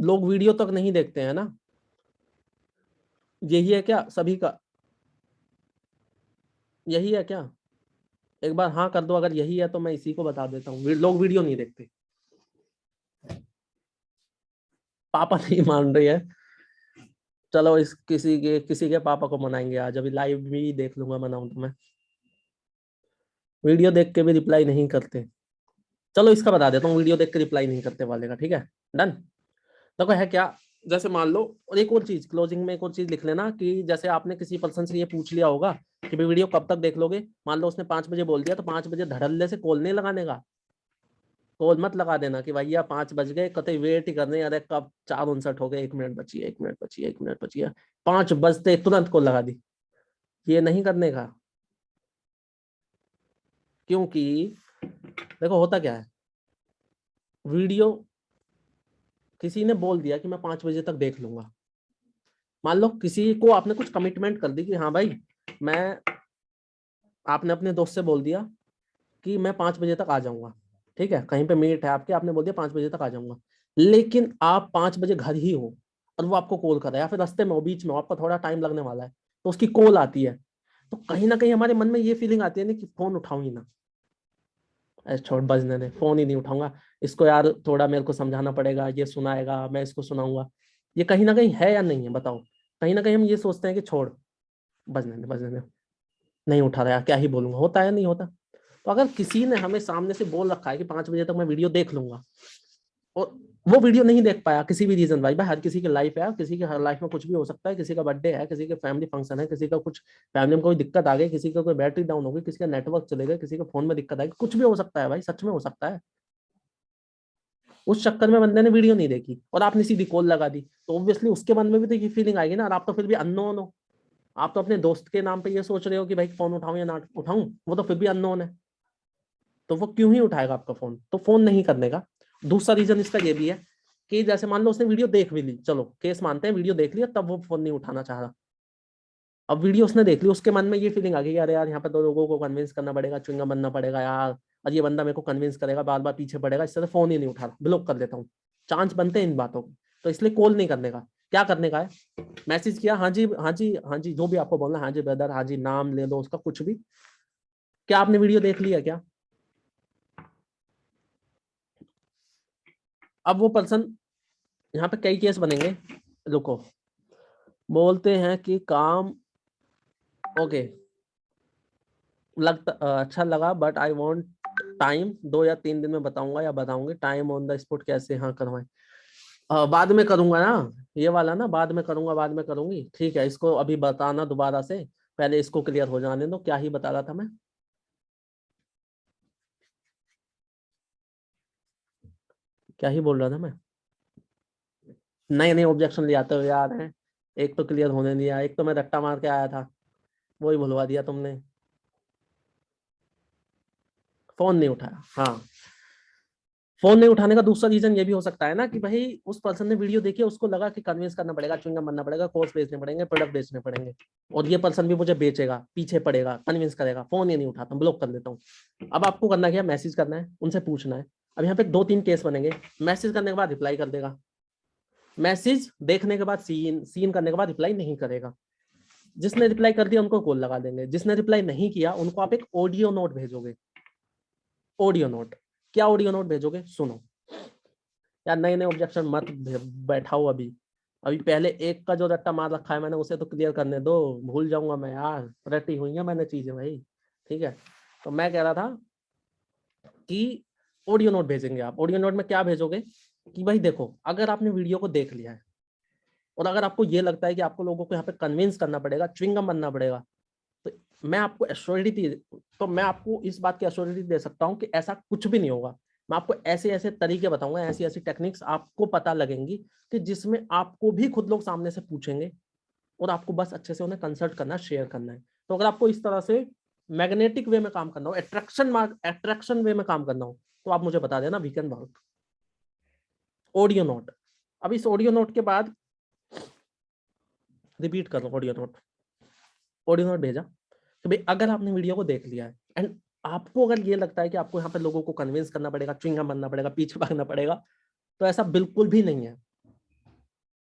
लोग वीडियो तक नहीं देखते हैं ना, यही है क्या सभी का? यही है क्या? एक बार हाँ कर दो अगर यही है, तो मैं इसी को बता देता हूँ। लोग वीडियो नहीं देखते, पापा नहीं मान रही है। चलो इस किसी के पापा को मनाएंगे आज, अभी लाइव भी देख लूंगा, मनाऊं तो मैं। वीडियो देख के भी रिप्लाई नहीं करते, चलो इसका बता देता हूँ, वीडियो देख के रिप्लाई नहीं करते वाले का, ठीक है? डन। देखो है क्या, जैसे मान लो, और एक और चीज क्लोजिंग में एक और चीज लिख लेना कि जैसे आपने किसी पर्सन से ये पूछ लिया होगा कि भाई वीडियो कब तक देख लोगे, मान लो उसने 5 बजे बोल दिया, तो 5 बजे धड़ल्ले से कॉल नहीं लगाने का। कॉल मत लगा देना कि भैया 5 बज गए, कतई वेट ही करने, अरे कब 4:59 हो गए, 1 मिनट बची है, 1 मिनट बची है, 1 मिनट बची है, 5 बजते तुरंत कॉल लगा दी। ये नहीं करने का, क्योंकि देखो होता क्या है, वीडियो किसी ने बोल दिया कि मैं 5 बजे तक देख लूंगा। मान लो किसी को आपने कुछ कमिटमेंट कर दी कि हाँ भाई मैं, आपने अपने दोस्त से बोल दिया कि मैं 5 बजे तक आ जाऊंगा, ठीक है, कहीं पे मीट है आपके, आपने बोल दिया 5 बजे तक आ जाऊंगा, लेकिन आप 5 बजे घर ही हो और वो आपको कॉल कर रहा है, या फिर रास्ते में हो, बीच में हो, आपका थोड़ा टाइम लगने वाला है, तो उसकी कॉल आती है, तो कहीं ना कहीं हमारे मन में ये फीलिंग आती है ना कि फोन उठाऊं ही ना, ऐसे छोड़ बजने दे, फोन ही नहीं उठाऊंगा, इसको यार थोड़ा मेरे को समझाना पड़ेगा, ये सुनाएगा, मैं इसको सुनाऊंगा। ये कहीं ना कहीं है या नहीं है, बताओ? कहीं ना कहीं हम ये सोचते हैं कि छोड़, बजने दे, नहीं उठा रहा यार, क्या ही बोलूंगा, होता है नहीं होता? तो अगर किसी ने हमें सामने से बोल रखा है कि 5 बजे तक मैं वीडियो देख लूंगा, और वो वीडियो नहीं देख पाया किसी भी रीजन, भाई हर किसी की लाइफ है, किसी की हर लाइफ में कुछ भी हो सकता है, किसी का बर्थडे है, किसी का फैमिली फंक्शन है, किसी का कुछ फैमिली में कोई दिक्कत आ गई, किसी का कोई बैटरी डाउन हो गई, किसी का नेटवर्क चले गए, किसी का फोन में दिक्कत आ गई, कुछ भी हो सकता है भाई, सच में हो सकता है। उस चक्कर में बंदे ने वीडियो नहीं देखी और आपने सीधी कॉल लगा दी, तो ऑब्वियसली उसके मन में भी तो ये फीलिंग आएगी ना, और आप तो फिर भी अननोन हो, आप तो अपने दोस्त के नाम पे ये सोच रहे हो कि भाई फोन उठाऊं या ना उठाऊं, वो तो फिर भी अननोन है, तो वो क्यों ही उठाएगा आपका फोन? तो फोन नहीं करने का दूसरा रीजन इसका ये भी है कि जैसे मान लो उसने वीडियो देख भी ली, चलो केस मानते हैं वीडियो देख लिया, तब वो फोन नहीं उठाना चाह रहा, अब वीडियो उसने देख ली, उसके मन में ये फीलिंग आ गई, अरे यार यहाँ पे तो लोगों को कन्विंस करना पड़ेगा, च्युइंगम बनना पड़ेगा यार, और ये बंदा मेरे को कन्विंस करेगा, बार बार पीछे पड़ेगा, इससे तो फोन ही नहीं उठा रहा, ब्लॉक कर देता हूँ, चांस बनते हैं इन बातों को, तो इसलिए कॉल नहीं करने का। क्या करने का है? मैसेज किया, हाँ जी हाँ जी हाँ जी, जो भी आपको बोलना, हाँ जी ब्रदर, हाँ जी, नाम ले लो उसका कुछ भी, क्या आपने वीडियो देख लिया क्या? अब वो पर्सन, यहाँ पे कई केस बनेंगे, रुको, बोलते हैं कि काम ओके, लगता अच्छा लगा, बट आई वांट टाइम, 2 या 3 दिन में बताऊंगा या बताऊंगी, टाइम ऑन द स्पॉट कैसे हाँ करवाएं? बाद में करूंगा ना, ये वाला ना, बाद में करूंगा, बाद में करूंगी, ठीक है, इसको अभी बताना दोबारा से, पहले इसको क्लियर हो जाने दो, क्या ही बता रहा था मैं, क्या ही बोल रहा था मैं? नए नए ऑब्जेक्शन ले आते हो यार हैं, एक तो क्लियर होने दिया, एक तो मैं रट्टा मार के आया था, वही भुलवा दिया तुमने, फोन नहीं उठाया, हाँ। फोन नहीं उठाने का दूसरा रीजन ये भी हो सकता है ना कि भाई उस पर्सन ने वीडियो देखी, उसको लगा कि कन्विंस करना पड़ेगा, च्युइंगम बनना पड़ेगा, कोर्स बेचने पड़ेंगे, प्रोडक्ट बेचने पड़ेंगे, और ये पर्सन भी मुझे बेचेगा, पीछे पड़ेगा, कन्विंस करेगा, फोन ही नहीं उठाता, ब्लॉक कर देता हूँ। अब आपको करना क्या? मैसेज करना है, उनसे पूछना है। अब यहाँ पे 2-3 केस बनेंगे, मैसेज करने के बाद रिप्लाई कर देगा, मैसेज देखने के बाद सीन सीन करने के बाद रिप्लाई नहीं करेगा, जिसने रिप्लाई कर दिया उनको कॉल लगा देंगे, जिसने रिप्लाई नहीं किया उनको आप एक ऑडियो नोट भेजोगे। ऑडियो नोट, क्या ऑडियो नोट भेजोगे? सुनो यार, नए नए ऑब्जेक्शन मत बैठाओ, अभी अभी पहले एक का जो रट्टा मार रखा है मैंने, उसे तो क्लियर करने दो, भूल जाऊंगा मैं यार, रटी हुई है मैंने चीजें भाई, ठीक है। तो मैं कह रहा था कि ऑडियो नोट भेजेंगे आप, ऑडियो नोट में क्या भेजोगे कि भाई देखो, अगर आपने वीडियो को देख लिया है और अगर आपको ये लगता है कि आपको लोगों को यहाँ पे कन्विंस करना पड़ेगा, च्युइंगम बनना पड़ेगा, तो मैं आपको एश्योरिटी, तो मैं आपको इस बात की एश्योरिटी दे सकता हूँ कि ऐसा कुछ भी नहीं होगा। मैं आपको ऐसे ऐसे तरीके बताऊंगा, ऐसी ऐसी टेक्निक्स आपको पता लगेंगी कि जिसमें आपको भी खुद लोग सामने से पूछेंगे और आपको बस अच्छे से उन्हें कंसल्ट करना, शेयर करना है। तो अगर आपको इस तरह से मैग्नेटिक वे में काम करना हो, अट्रैक्शन वे में काम करना हो, तो आप मुझे बता देना, we can work. Audio note, अब इस ऑडियो नोट के बाद रिपीट कर लो, ऑडियो नोट, ऑडियो नोट भेजा कि भाई अगर आपने वीडियो को देख लिया है एंड आपको अगर ये लगता है कि आपको यहाँ पे लोगों को कन्विंस करना पड़ेगा, च्युइंगम बनना पड़ेगा, पीछे भागना पड़ेगा, तो ऐसा बिल्कुल भी नहीं है।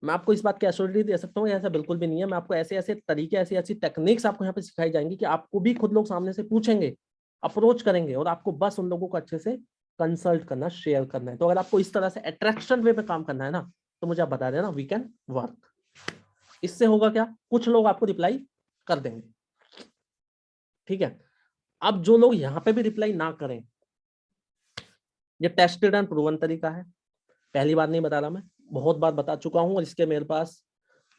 मैं आपको इस बात की एश्योरिटी दे सकता हूँ, ऐसा बिल्कुल भी नहीं है। मैं आपको ऐसे ऐसे तरीके, ऐसी ऐसी टेक्निक्स आपको यहाँ पे सिखाई जाएंगी कि आपको भी खुद लोग सामने से पूछेंगे, अप्रोच करेंगे, और आपको बस उन लोगों को अच्छे से कंसल्ट करना, शेयर करना है। तो अगर आपको इस तरह से अट्रैक्शन वे में काम करना है ना, तो मुझे आप बता देना, वी कैन वर्क। इससे होगा क्या, कुछ लोग आपको रिप्लाई कर देंगे, ठीक है। अब जो लोग यहाँ पे भी रिप्लाई ना करें, ये टेस्टेड एंड प्रूवन तरीका है, पहली बार नहीं बता रहा मैं, बहुत बार बता चुका हूँ, और इसके मेरे पास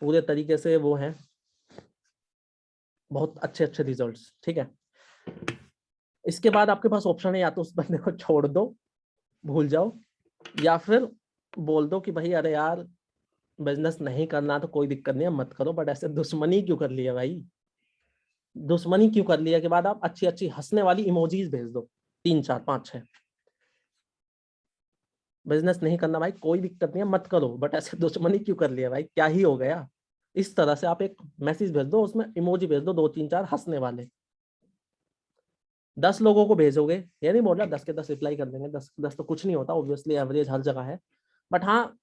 पूरे तरीके से वो हैं, बहुत अच्छे अच्छे रिजल्ट्स, ठीक है। इसके बाद आपके पास ऑप्शन है, या तो उस बंदे को छोड़ दो, भूल जाओ, या फिर बोल दो कि भाई अरे यार, बिजनेस नहीं करना तो कोई दिक्कत नहीं है, मत करो, बट ऐसे दुश्मनी क्यों कर लिया भाई? दुश्मनी क्यों कर लिया के बाद आप अच्छी अच्छी हंसने वाली इमोजीज भेज दो, 3 4 5 6, बिजनेस नहीं करना भाई, कोई दिक्कत नहीं है, मत करो, बट ऐसे दुश्मनी क्यों कर लिया भाई, क्या ही हो गया? इस तरह से आप एक मैसेज भेज दो, उसमें इमोजी भेज दो 2 3 4 हंसने वाले, 10 लोगों को भेजोगे, ये नहीं बोल रहा 10 के 10 रिप्लाई कर देंगे, 10 के 10 तो कुछ नहीं होता, ऑब्वियसली एवरेज हर जगह है, बट हाँ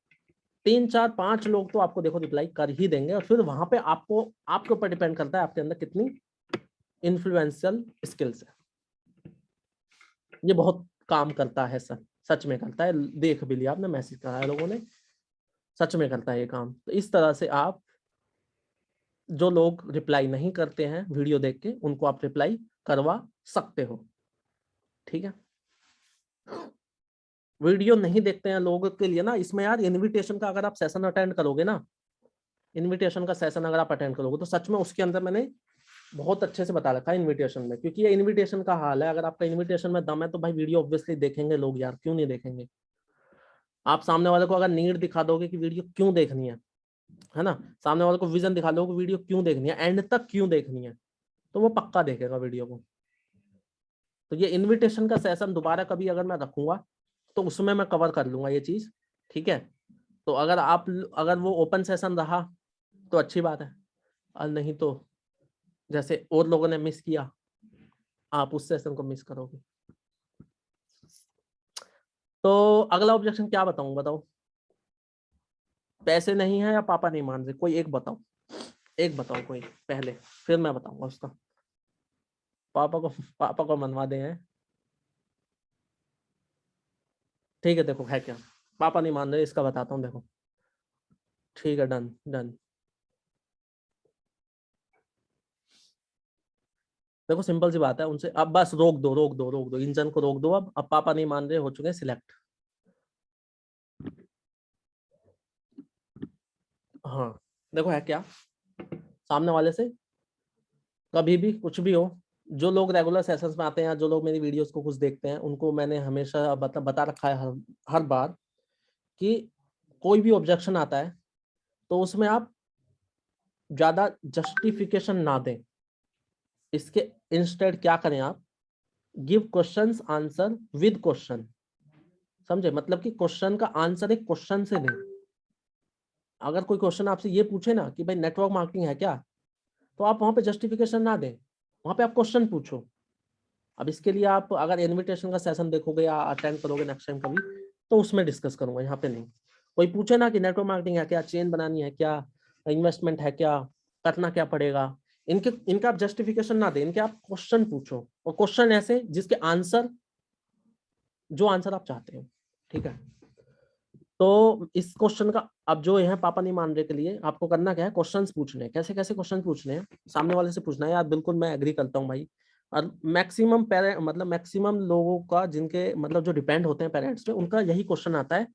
3 4 5 लोग तो आपको देखो रिप्लाई कर ही देंगे। और फिर वहां पे आपको आपके ऊपर डिपेंड करता है आपके अंदर कितनी इन्फ्लुएंशियल स्किल्स है। ये बहुत काम करता है सर, सच में करता है, देख भी लिया आपने, मैसेज करा है लोगों ने, सच में करता है ये काम। तो इस तरह से आप, जो लोग रिप्लाई नहीं करते हैं वीडियो देख के, उनको आप रिप्लाई करवा सकते हो, ठीक है। वीडियो नहीं देखते हैं लोगों के लिए ना, इसमें यार इनविटेशन का अगर आप सेशन अटेंड करोगे ना, इनविटेशन का सेशन अगर आप अटेंड करोगे तो सच में उसके अंदर मैंने बहुत अच्छे से बता रखा है इनविटेशन में, क्योंकि ये इनविटेशन का हाल है। अगर आपका इनविटेशन में दम है तो भाई वीडियो ऑब्वियसली देखेंगे लोग यार, क्यों नहीं देखेंगे। आप सामने वाले को अगर नीड दिखा दोगे कि वीडियो क्यों देखनी है ना, सामने वाले को विजन दिखा दोगे वीडियो क्यों देखनी है, एंड तक क्यों देखनी है, तो वो पक्का देखेगा वीडियो को। तो ये इनविटेशन का सेशन दोबारा कभी अगर मैं रखूंगा तो उसमें मैं कवर कर लूंगा ये चीज, ठीक है। तो अगर वो ओपन सेशन रहा तो अच्छी बात है, और नहीं तो जैसे और लोगों ने मिस किया, आप उस सेशन को मिस करोगे। तो अगला ऑब्जेक्शन क्या बताऊं, बताओ। पैसे नहीं है या पापा नहीं मान रहे, कोई एक बताओ, एक बताओ कोई पहले, फिर मैं बताऊंगा उसका। पापा को मनवा दे हैं, ठीक है। देखो है क्या, पापा नहीं मान रहे, इसका बताता हूँ, देखो ठीक है, डन डन। देखो सिंपल सी बात है, उनसे अब बस रोक दो, रोक दो, रोक दो, इंजन को रोक दो। अब पापा नहीं मान रहे, हो चुके सिलेक्ट। हाँ देखो है क्या, सामने वाले से कभी भी कुछ भी हो, जो लोग रेगुलर सेशंस में आते हैं, जो लोग मेरी वीडियोस को कुछ देखते हैं, उनको मैंने हमेशा बता रखा है हर बार कि कोई भी ऑब्जेक्शन आता है तो उसमें आप ज्यादा जस्टिफिकेशन ना दें, इसके इंस्टेड क्या करें आप, give questions answer with question, समझे, मतलब कि क्वेश्चन का आंसर एक क्वेश्चन से दें। अगर कोई क्वेश्चन आपसे ये पूछे ना कि भाई नेटवर्क मार्केटिंग है क्या, तो आप वहां पे जस्टिफिकेशन ना दें, वहां पे आप क्वेश्चन पूछो। अब इसके लिए आप अगर इनविटेशन का सेशन देखोगे या अटेंड करोगे नेक्स्ट टाइम कभी, तो उसमें डिस्कस करूंगा, यहाँ पे नहीं। कोई पूछे ना कि नेटवर्क मार्केटिंग है क्या, चेन बनानी है क्या, इन्वेस्टमेंट है क्या, करना क्या पड़ेगा, इनका आप जस्टिफिकेशन ना दे, इनके आप क्वेश्चन पूछो, और क्वेश्चन ऐसे जिसके आंसर, जो आंसर आप चाहते हो, ठीक है। तो इस क्वेश्चन का अब जो है पापा नहीं मान रहे के लिए आपको करना क्या है, क्वेश्चंस पूछने हैं। कैसे कैसे क्वेश्चन पूछने हैं, सामने वाले से पूछना है यार, बिल्कुल मैं एग्री करता हूँ भाई। और मैक्सिमम पेरेंट, मतलब मैक्सिमम लोगों का, जिनके मतलब जो डिपेंड होते हैं पेरेंट्स पे, उनका यही क्वेश्चन आता है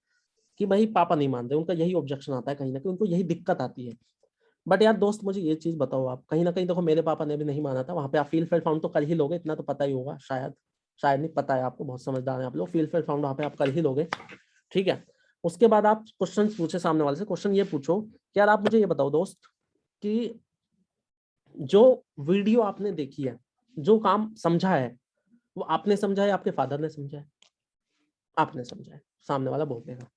कि भाई पापा नहीं मान रहे, उनका यही ऑब्जेक्शन आता है, कहीं ना कहीं उनको यही दिक्कत आती है। बट यार दोस्त मुझे ये चीज बताओ, आप कहीं ना कहीं देखो, मेरे पापा ने भी नहीं माना था, वहां पे आप फील फेल फाउंड तो कर ही लोगे, इतना तो पता ही होगा, शायद शायद नहीं पता है आपको, बहुत समझदार है आप लोग, फील फेल फाउंड वहां पे आप कर ही लोगे, ठीक है। उसके बाद आप क्वेश्चन पूछे सामने वाले से, क्वेश्चन ये पूछो कि यार आप मुझे ये बताओ दोस्त कि जो वीडियो आपने देखी है, जो काम समझा है, वो आपने समझा है, आपके फादर ने समझा है, आपने समझा है, सामने वाला बोल देगा।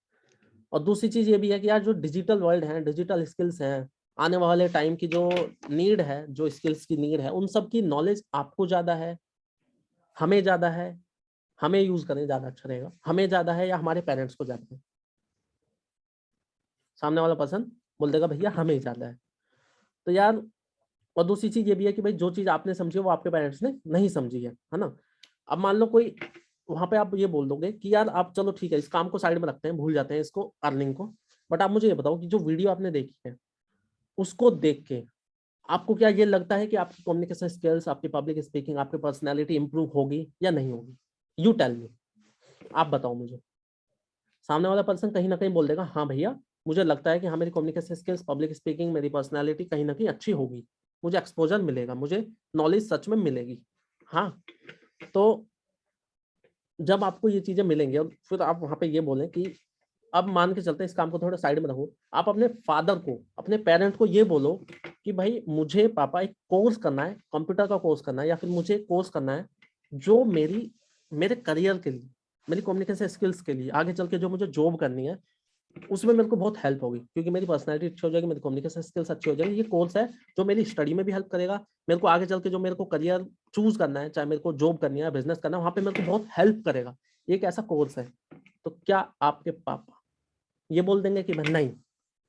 और दूसरी चीज ये भी है कि यार जो डिजिटल वर्ल्ड है, डिजिटल स्किल्स हैं, आने वाले टाइम की जो नीड है, जो स्किल्स की नीड है, उन सब की नॉलेज आपको ज्यादा है, हमें ज्यादा है, हमें यूज करने ज्यादा अच्छा रहेगा, हमें ज्यादा है या हमारे पेरेंट्स को ज्यादा है, सामने वाला पर्सन बोल देगा भैया हमें ज्यादा है। तो यार, और दूसरी चीज ये भी है कि भाई जो चीज आपने समझी है वो आपके पेरेंट्स ने नहीं समझी है ना। अब मान लो कोई, वहां पे आप ये बोल दोगे कि यार आप चलो ठीक है, इस काम को साइड में रखते हैं, भूल जाते हैं इसको, अर्निंग को, बट आप मुझे ये बताओ कि जो वीडियो आपने देखी है उसको देख के आपको क्या ये लगता है कि आपकी कम्युनिकेशन स्किल्स, आपकी पब्लिक स्पीकिंग, आपकी पर्सनैलिटी इंप्रूव होगी या नहीं होगी, यू टेल मी, आप बताओ मुझे। सामने वाला पर्सन कहीं ना कहीं बोल देगा हाँ भैया मुझे लगता है कि हाँ मेरी कम्युनिकेशन स्किल्स, पब्लिक स्पीकिंग, मेरी पर्सनैलिटी कहीं ना कहीं अच्छी होगी, मुझे एक्सपोजर मिलेगा, मुझे नॉलेज सच में मिलेगी। हाँ, तो जब आपको ये चीजें मिलेंगी और फिर आप वहां पे ये बोलें कि अब मान के चलते हैं, इस काम को थोड़ा साइड में रखो, आप अपने फादर को, अपने पेरेंट को ये बोलो कि भाई मुझे पापा एक कोर्स करना है, कंप्यूटर का कोर्स करना है, या फिर मुझे एक कोर्स करना है जो मेरे करियर के लिए, मेरी कम्युनिकेशन स्किल्स के लिए, आगे चल के जो मुझे जॉब करनी है, उसमें मेरे को बहुत हेल्प होगी, क्योंकि मेरी पर्सनैलिटी अच्छी हो जाएगी, मेरी कम्युनिकेशन स्किल्स अच्छी हो जाएगी। ये कोर्स है जो मेरी स्टडी में भी हेल्प करेगा, मेरे को आगे चल के जो मेरे को करियर चूज करना है, चाहे मेरे को जॉब करनी है, बिजनेस करना है, वहां पे मेरे को बहुत हेल्प करेगा। एक ऐसा कोर्स है। तो क्या आपके पापा ये बोल देंगे कि मैं नहीं,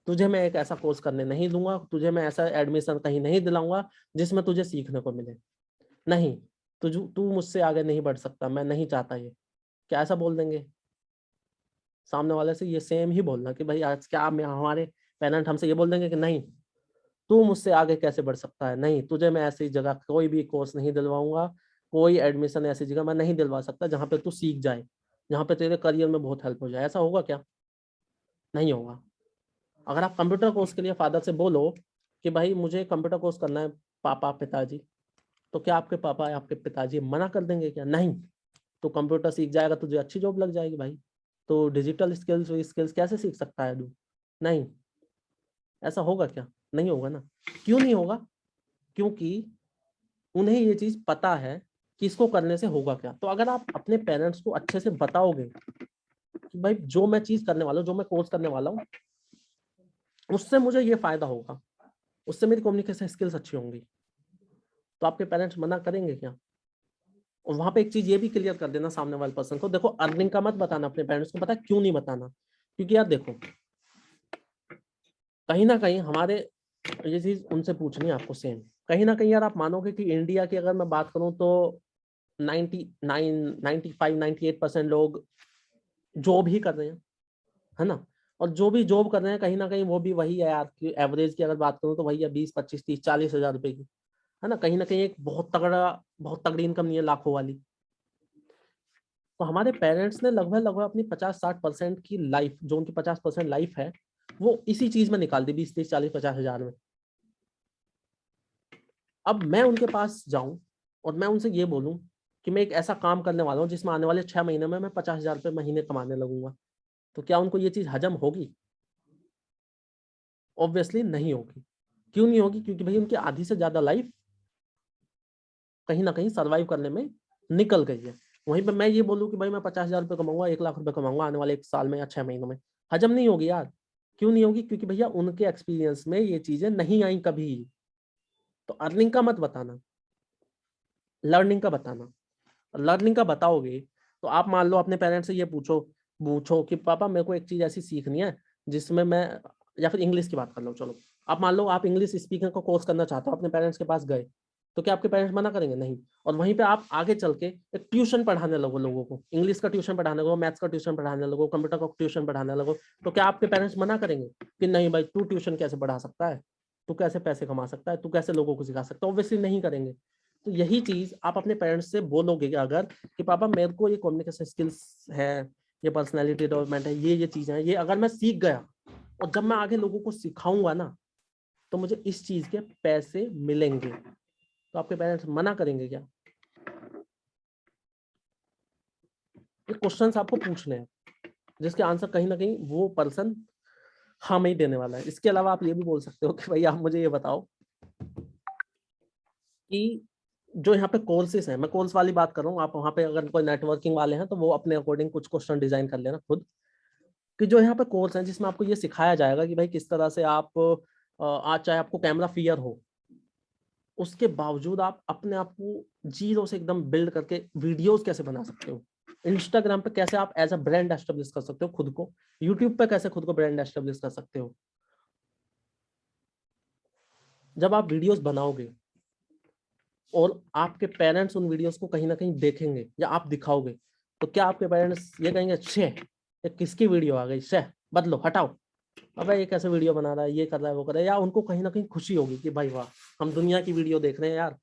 तुझे मैं एक ऐसा कोर्स करने नहीं दूंगा, तुझे मैं ऐसा एडमिशन कहीं नहीं दिलाऊंगा जिसमें तुझे सीखने को मिले, नहीं, तू मुझसे आगे नहीं बढ़ सकता, मैं नहीं चाहता ये, क्या ऐसा बोल देंगे? सामने वाले से ये सेम ही बोलना कि भाई आज क्या मैं हमारे पेरेंट हमसे ये बोल देंगे कि नहीं, तू मुझसे आगे कैसे बढ़ सकता है, नहीं, तुझे मैं ऐसी जगह कोई भी कोर्स नहीं दिलवाऊंगा, कोई एडमिशन ऐसी जगह मैं नहीं दिलवा सकता जहाँ पे तू सीख जाए, जहाँ पे तेरे करियर में बहुत हेल्प हो जाए। ऐसा होगा क्या? नहीं होगा। अगर आप कंप्यूटर कोर्स के लिए फादर से बोलो कि भाई मुझे कंप्यूटर कोर्स करना है पापा पिताजी, तो क्या आपके पापा या आपके पिताजी मना कर देंगे क्या? नहीं, तो कंप्यूटर सीख जाएगा तुझे अच्छी जॉब लग जाएगी भाई, तो डिजिटल स्किल्स स्किल्स कैसे सीख सकता है तू? नहीं। ऐसा होगा क्या? नहीं होगा ना। क्यों नहीं होगा? क्योंकि उन्हें ये चीज पता है कि इसको करने से होगा क्या। तो अगर आप अपने पेरेंट्स को अच्छे से बताओगे कि भाई जो मैं चीज करने वाला हूँ, जो मैं कोर्स करने वाला हूँ, उससे मुझे ये फायदा होगा, उससे मेरी कम्युनिकेशन स्किल्स अच्छी होंगी, तो आपके पेरेंट्स मना करेंगे क्या? और वहां पे एक चीज ये भी क्लियर कर देना सामने वाले पर्सन को, देखो अर्निंग का मत बताना अपने पेरेंट्स को, पता है क्यों नहीं बताना? क्योंकि यार देखो, कहीं ना कहीं हमारे, ये चीज उनसे पूछनी है आपको सेम, कहीं ना कहीं यार आप मानोगे कि इंडिया की अगर मैं बात करूं तो 99 95 98% लोग जॉब ही कर रहे हैं, है ना? और जो भी जॉब कर रहे हैं कहीं ना कहीं वो भी वही है यार, कि एवरेज की अगर बात करूं तो वही है 20 25 30 40 हजार रुपए की, है ना? कहीं एक बहुत तगड़ी इनकम नहीं है लाखों वाली। तो हमारे पेरेंट्स ने लगभग लगभग अपनी 50 60% की लाइफ, जो उनकी 50% लाइफ है, वो इसी चीज में निकाल दी, 20 30 40 50 हजार में। अब मैं उनके पास जाऊं और मैं उनसे ये बोलूं कि मैं एक ऐसा काम करने वाला हूं जिसमें आने वाले 6 महीने में मैं 50 हजार रुपये महीने कमाने लगूंगा, तो क्या उनको ये चीज हजम होगी? ऑब्वियसली नहीं होगी। क्यों नहीं होगी? क्योंकि भाई उनकी आधी से ज्यादा लाइफ कहीं ना कहीं सर्वाइव करने में निकल गई है। वहीं पे मैं ये बोलूँ कि भाई मैं 50 हजार रुपये कमाऊंगा, 1 लाख रुपए कमाऊंगा आने वाले 1 साल में या 6 महीनों में, हजम नहीं होगी यार। क्यों नहीं होगी? क्योंकि भैया उनके एक्सपीरियंस में ये चीजें नहीं आई कभी। तो अर्निंग का मत बताना, लर्निंग का बताना। लर्निंग का बताओगे तो आप मान लो अपने पेरेंट्स से ये पूछो पूछो कि पापा मेरे को एक चीज ऐसी सीखनी है जिसमें मैं, या फिर इंग्लिश की बात कर लो, चलो आप मान लो आप इंग्लिश स्पीकिंग का कोर्स करना चाहते हो, अपने पेरेंट्स के पास गए, तो क्या आपके पेरेंट्स मना करेंगे? नहीं। और वहीं पे आप आगे चल के एक ट्यूशन पढ़ाने लगो लोगों को, इंग्लिश का ट्यूशन पढ़ाने लगो, मैथ्स का ट्यूशन पढ़ाने लगो, कंप्यूटर का ट्यूशन पढ़ाने लगो, तो क्या आपके पेरेंट्स मना करेंगे कि नहीं भाई तू ट्यूशन कैसे पढ़ा सकता है, तू कैसे पैसे कमा सकता है, तू कैसे लोगों को सिखा सकता है? ऑब्वियसली नहीं करेंगे। तो यही चीज आप अपने पेरेंट्स से बोलोगे कि अगर कि पापा मेरे को ये कम्युनिकेशन स्किल्स है, ये पर्सनालिटी डेवलपमेंट है, ये चीजें हैं, ये अगर मैं सीख गया और जब मैं आगे लोगों को सिखाऊंगा ना, तो मुझे इस चीज के पैसे मिलेंगे, तो आपके पेरेंट्स मना करेंगे क्या? ये क्वेश्चंस आपको पूछने हैं जिसके आंसर कहीं ना कहीं वो पर्सन हाँ में ही देने वाला है। इसके अलावा आप ये भी बोल सकते हो कि भाई आप मुझे ये बताओ कि जो यहाँ पे कोर्सेज हैं, मैं कोर्स वाली बात कर रहा हूँ, आप वहाँ पे अगर कोई नेटवर्किंग वाले हैं तो वो अपने अकॉर्डिंग कुछ क्वेश्चन डिजाइन कर लेना खुद, कि जो यहाँ पे कोर्स हैं जिसमें आपको ये सिखाया जाएगा कि भाई किस तरह से आप आज चाहे आपको कैमरा फियर हो, उसके बावजूद आप अपने आप को जीरो से एकदम बिल्ड करके वीडियोस कैसे बना सकते हो, इंस्टाग्राम पे कैसे आप एज अ ब्रांड एस्टेब्लिश कर सकते हो खुद को, यूट्यूब पे कैसे खुद को ब्रांड एस्टेब्लिश कर सकते हो। जब आप वीडियोस बनाओगे और आपके पेरेंट्स उन वीडियोस को कहीं ना कहीं देखेंगे या आप दिखाओगे, तो क्या आपके पेरेंट्स ये कहेंगे छे ये किसकी वीडियो आ गई, छे बदलो हटाओ, अबे ये कैसे वीडियो बना रहा है, ये कर रहा है, वो कर रहा है, या उनको कहीं ना कहीं खुशी होगी कि भाई वाह हम दुनिया की वीडियो देख रहे हैं यार,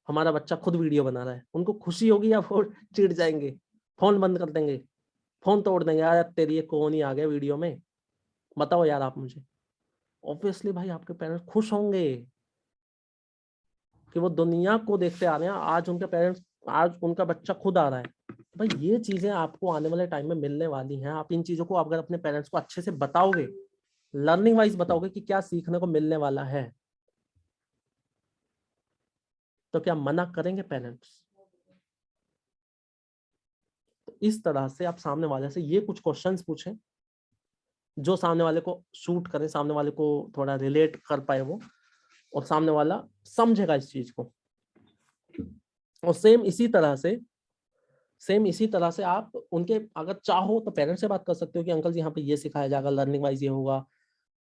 हमारा बच्चा खुद वीडियो बना रहा है, उनको खुशी होगी या वो चिढ़ जाएंगे, फोन बंद कर देंगे, फोन तोड़ देंगे, यार तेरी ये कौन ही आ गया वीडियो में, बताओ यार आप मुझे? ऑब्वियसली भाई आपके पेरेंट्स खुश होंगे कि वो दुनिया को देखते आ रहे हैं, आज उनके पेरेंट्स, आज उनका बच्चा खुद आ रहा है। भाई ये चीजें आपको आने वाले टाइम में मिलने वाली हैं, आप इन चीजों को अगर अपने पेरेंट्स को अच्छे से बताओगे, लर्निंग वाइज बताओगे कि क्या सीखने को मिलने वाला है, तो क्या मना करेंगे पेरेंट्स? तो इस तरह से आप सामने वाले से ये कुछ क्वेश्चंस पूछें जो सामने वाले को शूट करे, सामने वाले को थोड़ा रिलेट कर पाए वो, और सामने वाला समझेगा इस चीज को। और सेम इसी तरह से आप उनके अगर चाहो तो पेरेंट्स से बात कर सकते हो कि अंकल जी यहाँ पे ये सिखाया जाएगा, लर्निंग वाइज ये होगा,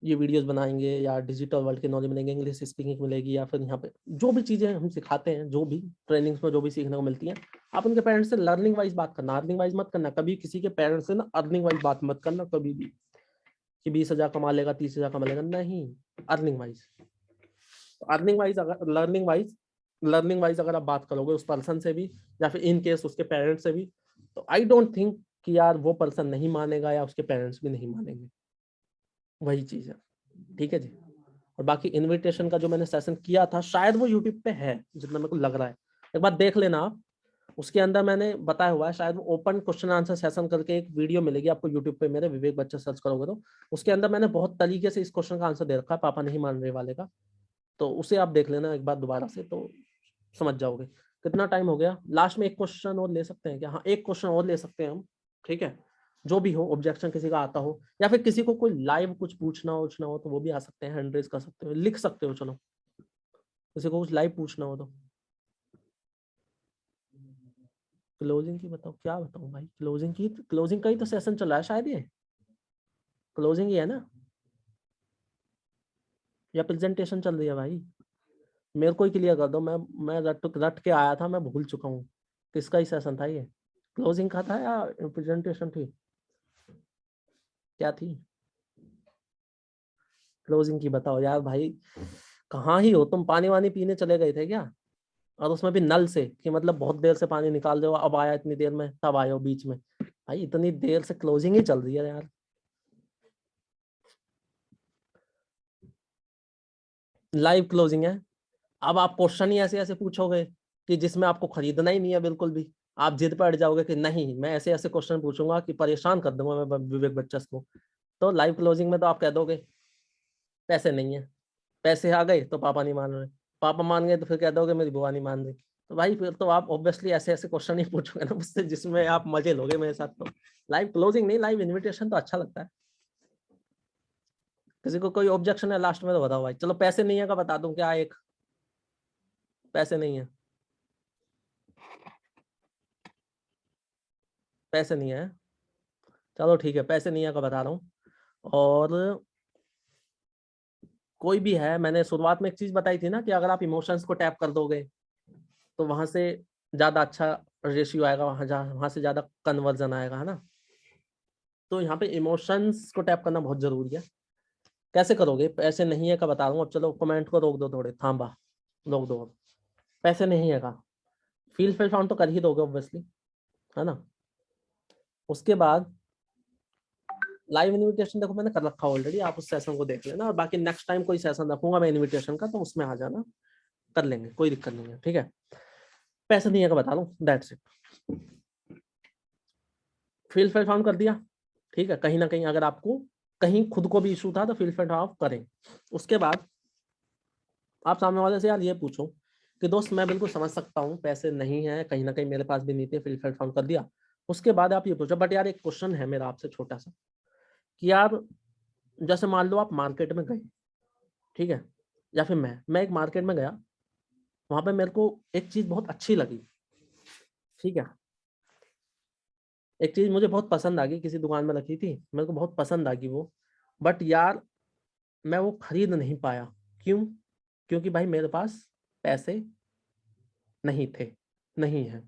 ये वीडियोस बनाएंगे, या डिजिटल वर्ल्ड के नॉलेज मिलेंगे, इंग्लिश स्पीकिंग मिलेगी, या फिर यहाँ पे जो भी चीजें हम सिखाते हैं, जो भी ट्रेनिंग्स में जो भी सीखने को मिलती हैं, आप उनके पेरेंट्स से लर्निंग वाइज बात करना, अर्निंग वाइज मत करना। कभी किसी के पेरेंट्स से ना अर्निंग वाइज बात मत करना कभी भी, कि 20,000 कमा लेगा, 30,000 कमा लेगा, नहीं, अर्निंग वाइज। अर्निंग वाइज अगर लर्निंग वाइज अगर आप बात करोगे उस पर्सन से भी, या फिर इन केस उसके पेरेंट्स से भी, तो आई डोंट थिंक कि यार वो पर्सन नहीं मानेगा या उसके पेरेंट्स भी नहीं मानेंगे। वही चीज है, ठीक है जी। और बाकी इनविटेशन का जो मैंने सेशन किया था, शायद वो यूट्यूब पे है जितना मेरे को लग रहा है, एक बार देख लेना आप। उसके अंदर मैंने बताया हुआ है, शायद वो ओपन क्वेश्चन आंसर सेशन करके एक वीडियो मिलेगी आपको यूट्यूब पे, मेरे विवेक बच्चा सर्च करोगे तो उसके अंदर मैंने बहुत तरीके से इस क्वेश्चन का आंसर दे रखा है, पापा नहीं मान रहे वाले का। तो उसे आप देख लेना एक बार दोबारा से, तो समझ जाओगे। कितना टाइम हो गया? लास्ट में एक क्वेश्चन और ले सकते हैं क्या? हाँ, एक क्वेश्चन और ले सकते हैं हम, ठीक है। जो भी हो, ऑब्जेक्शन किसी का आता हो, या फिर किसी को कोई लाइव कुछ पूछना हो तो वो भी आ सकते हैं, हैंड रेज कर सकते हो, लिख सकते हो। चलो, किसी को कुछ लाइव पूछना हो तो। क्लोजिंग की बताओ, क्या बताऊं भाई? क्लोजिंग का ही तो सेशन चल रहा है शायद, ये क्लोजिंग ही है ना, या प्रेजेंटेशन चल रही है भाई? मेरे को ही क्लियर कर दो, मैं रट के आया था, मैं भूल चुका हूँ किसका ही सेशन था ये। क्लोजिंग का था या प्रेजेंटेशन थी? क्या थी? क्लोजिंग की बताओ यार भाई, कहाँ ही हो तुम? पानी वानी पीने चले गए थे क्या? और उसमें भी नल से, कि मतलब बहुत देर से पानी निकाल रहे हो, अब आया इतनी देर में, तब आए हो बीच में? भाई इतनी देर से क्लोजिंग ही चल रही है यार। लाइव क्लोजिंग है। अब आप क्वेश्चन ही ऐसे ऐसे पूछोगे कि जिसमें आपको खरीदना ही नहीं है बिल्कुल भी। आप जिद पर अड़ जाओगे कि नहीं, मैं ऐसे ऐसे क्वेश्चन पूछूंगा कि परेशान कर दूंगा मैं विवेक बच्चा को। तो लाइव क्लोजिंग में तो आप कह दोगे पैसे नहीं है, पैसे आ गए तो पापा नहीं मान रहे, पापा मान गए तो फिर कह दोगे मेरी बुआ नहीं मान रही। तो भाई फिर तो आप ऑब्वियसली ऐसे ऐसे क्वेश्चन ही पूछोगे ना मुझसे जिसमें आप मजे लोगे मेरे साथ। तो लाइव क्लोजिंग नहीं, लाइव इन्विटेशन तो अच्छा लगता है। किसी को कोई ऑब्जेक्शन है लास्ट में तो बताओ भाई। चलो, पैसे नहीं है का बता दूं क्या? एक पैसे नहीं है, पैसे नहीं है, चलो ठीक है, पैसे नहीं है का बता रहा हूँ। और कोई भी है, मैंने शुरुआत में एक चीज बताई थी ना कि अगर आप इमोशंस को टैप कर दोगे तो वहां से ज्यादा अच्छा रेशियो आएगा, वहां से ज्यादा कन्वर्जन आएगा, है ना। तो यहाँ पे इमोशंस को टैप करना बहुत जरूरी है। कैसे करोगे? पैसे नहीं है का बता रहा हूँ। अब चलो कमेंट को रोक दो, थोड़े थांबा, रोक दो। अब पैसे नहीं है का फील फिल फाउंड तो कर ही दोगे ऑब्वियसली, है ना। उसके बाद लाइव इनविटेशन देखो मैंने कर रखा ऑलरेडी, आप उस सेशन को देख लेना। और बाकी नेक्स्ट टाइम कोई सेशन रखूंगा मैं इनविटेशन का, तो उसमें आ जाना, कर लेंगे, कोई दिक्कत नहीं है, ठीक है। पैसे नहीं है का बता रहा हूँ, दैट्स इट। फील फिल फाउंड कर दिया, ठीक है। कहीं ना कहीं अगर आपको कहीं खुद को भी इशू था तो फील फिल फाउंड करें। उसके बाद आप सामने वाले से यार ये पूछो कि दोस्त मैं बिल्कुल समझ सकता हूँ पैसे नहीं है, कहीं ना कहीं मेरे पास भी नहीं थे, फील फिल फाउंड कर दिया। उसके बाद आप ये पूछो, बट यार एक क्वेश्चन है मेरा आपसे छोटा सा, कि यार जैसे मान लो आप मार्केट में गए, ठीक है, या फिर मैं एक मार्केट में गया, वहां पे मेरे को एक चीज बहुत अच्छी लगी, ठीक है। एक चीज मुझे बहुत पसंद आ गई, किसी दुकान में रखी थी, मेरे को बहुत पसंद आ गई वो। बट यार मैं वो खरीद नहीं पाया। क्यों? क्योंकि भाई मेरे पास पैसे नहीं थे, नहीं है।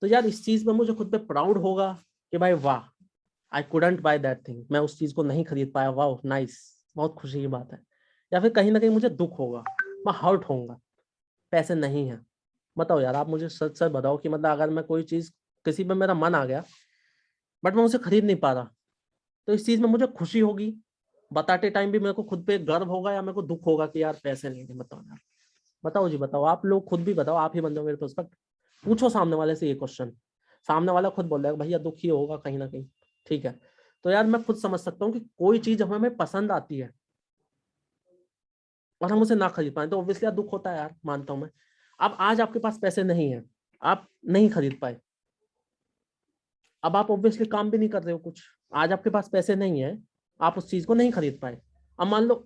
तो यार इस चीज में मुझे खुद पे प्राउड होगा कि भाई वाह, आई कुडंट बाय दैट थिंग, मैं उस चीज को नहीं खरीद पाया, वाह नाइस, बहुत खुशी की बात है। या फिर कहीं ना कहीं मुझे दुख होगा, मैं हर्ट होऊंगा, पैसे नहीं है। बताओ यार, आप मुझे सच सच बताओ कि मतलब अगर मैं कोई चीज, किसी पे मेरा मन आ गया बट मैं उसे खरीद नहीं पा रहा, तो इस चीज में मुझे खुशी होगी, बताते टाइम भी मेरे को खुद पे गर्व होगा, या मेरे को दुख होगा कि यार पैसे नहीं थे? बताओ यार, बताओ जी, बताओ। आप लोग खुद भी बताओ, आप ही बन जाओ मेरे पर्सपेक्ट। पूछो सामने वाले से ये क्वेश्चन, सामने वाला खुद बोल रहा है भैया दुख ही होगा कहीं ना कहीं, ठीक है। तो यार मैं खुद समझ सकता हूँ कि कोई चीज हमें पसंद आती है और हम उसे ना खरीद पाए तो ऑब्वियसली यार दुख होता है यार, मानता हूं मैं। अब आज आपके पास पैसे नहीं है, आप नहीं खरीद पाए, अब आप ऑब्वियसली काम भी नहीं कर रहे हो कुछ, आज आपके पास पैसे नहीं है, आप उस चीज को नहीं खरीद पाए। अब मान लो,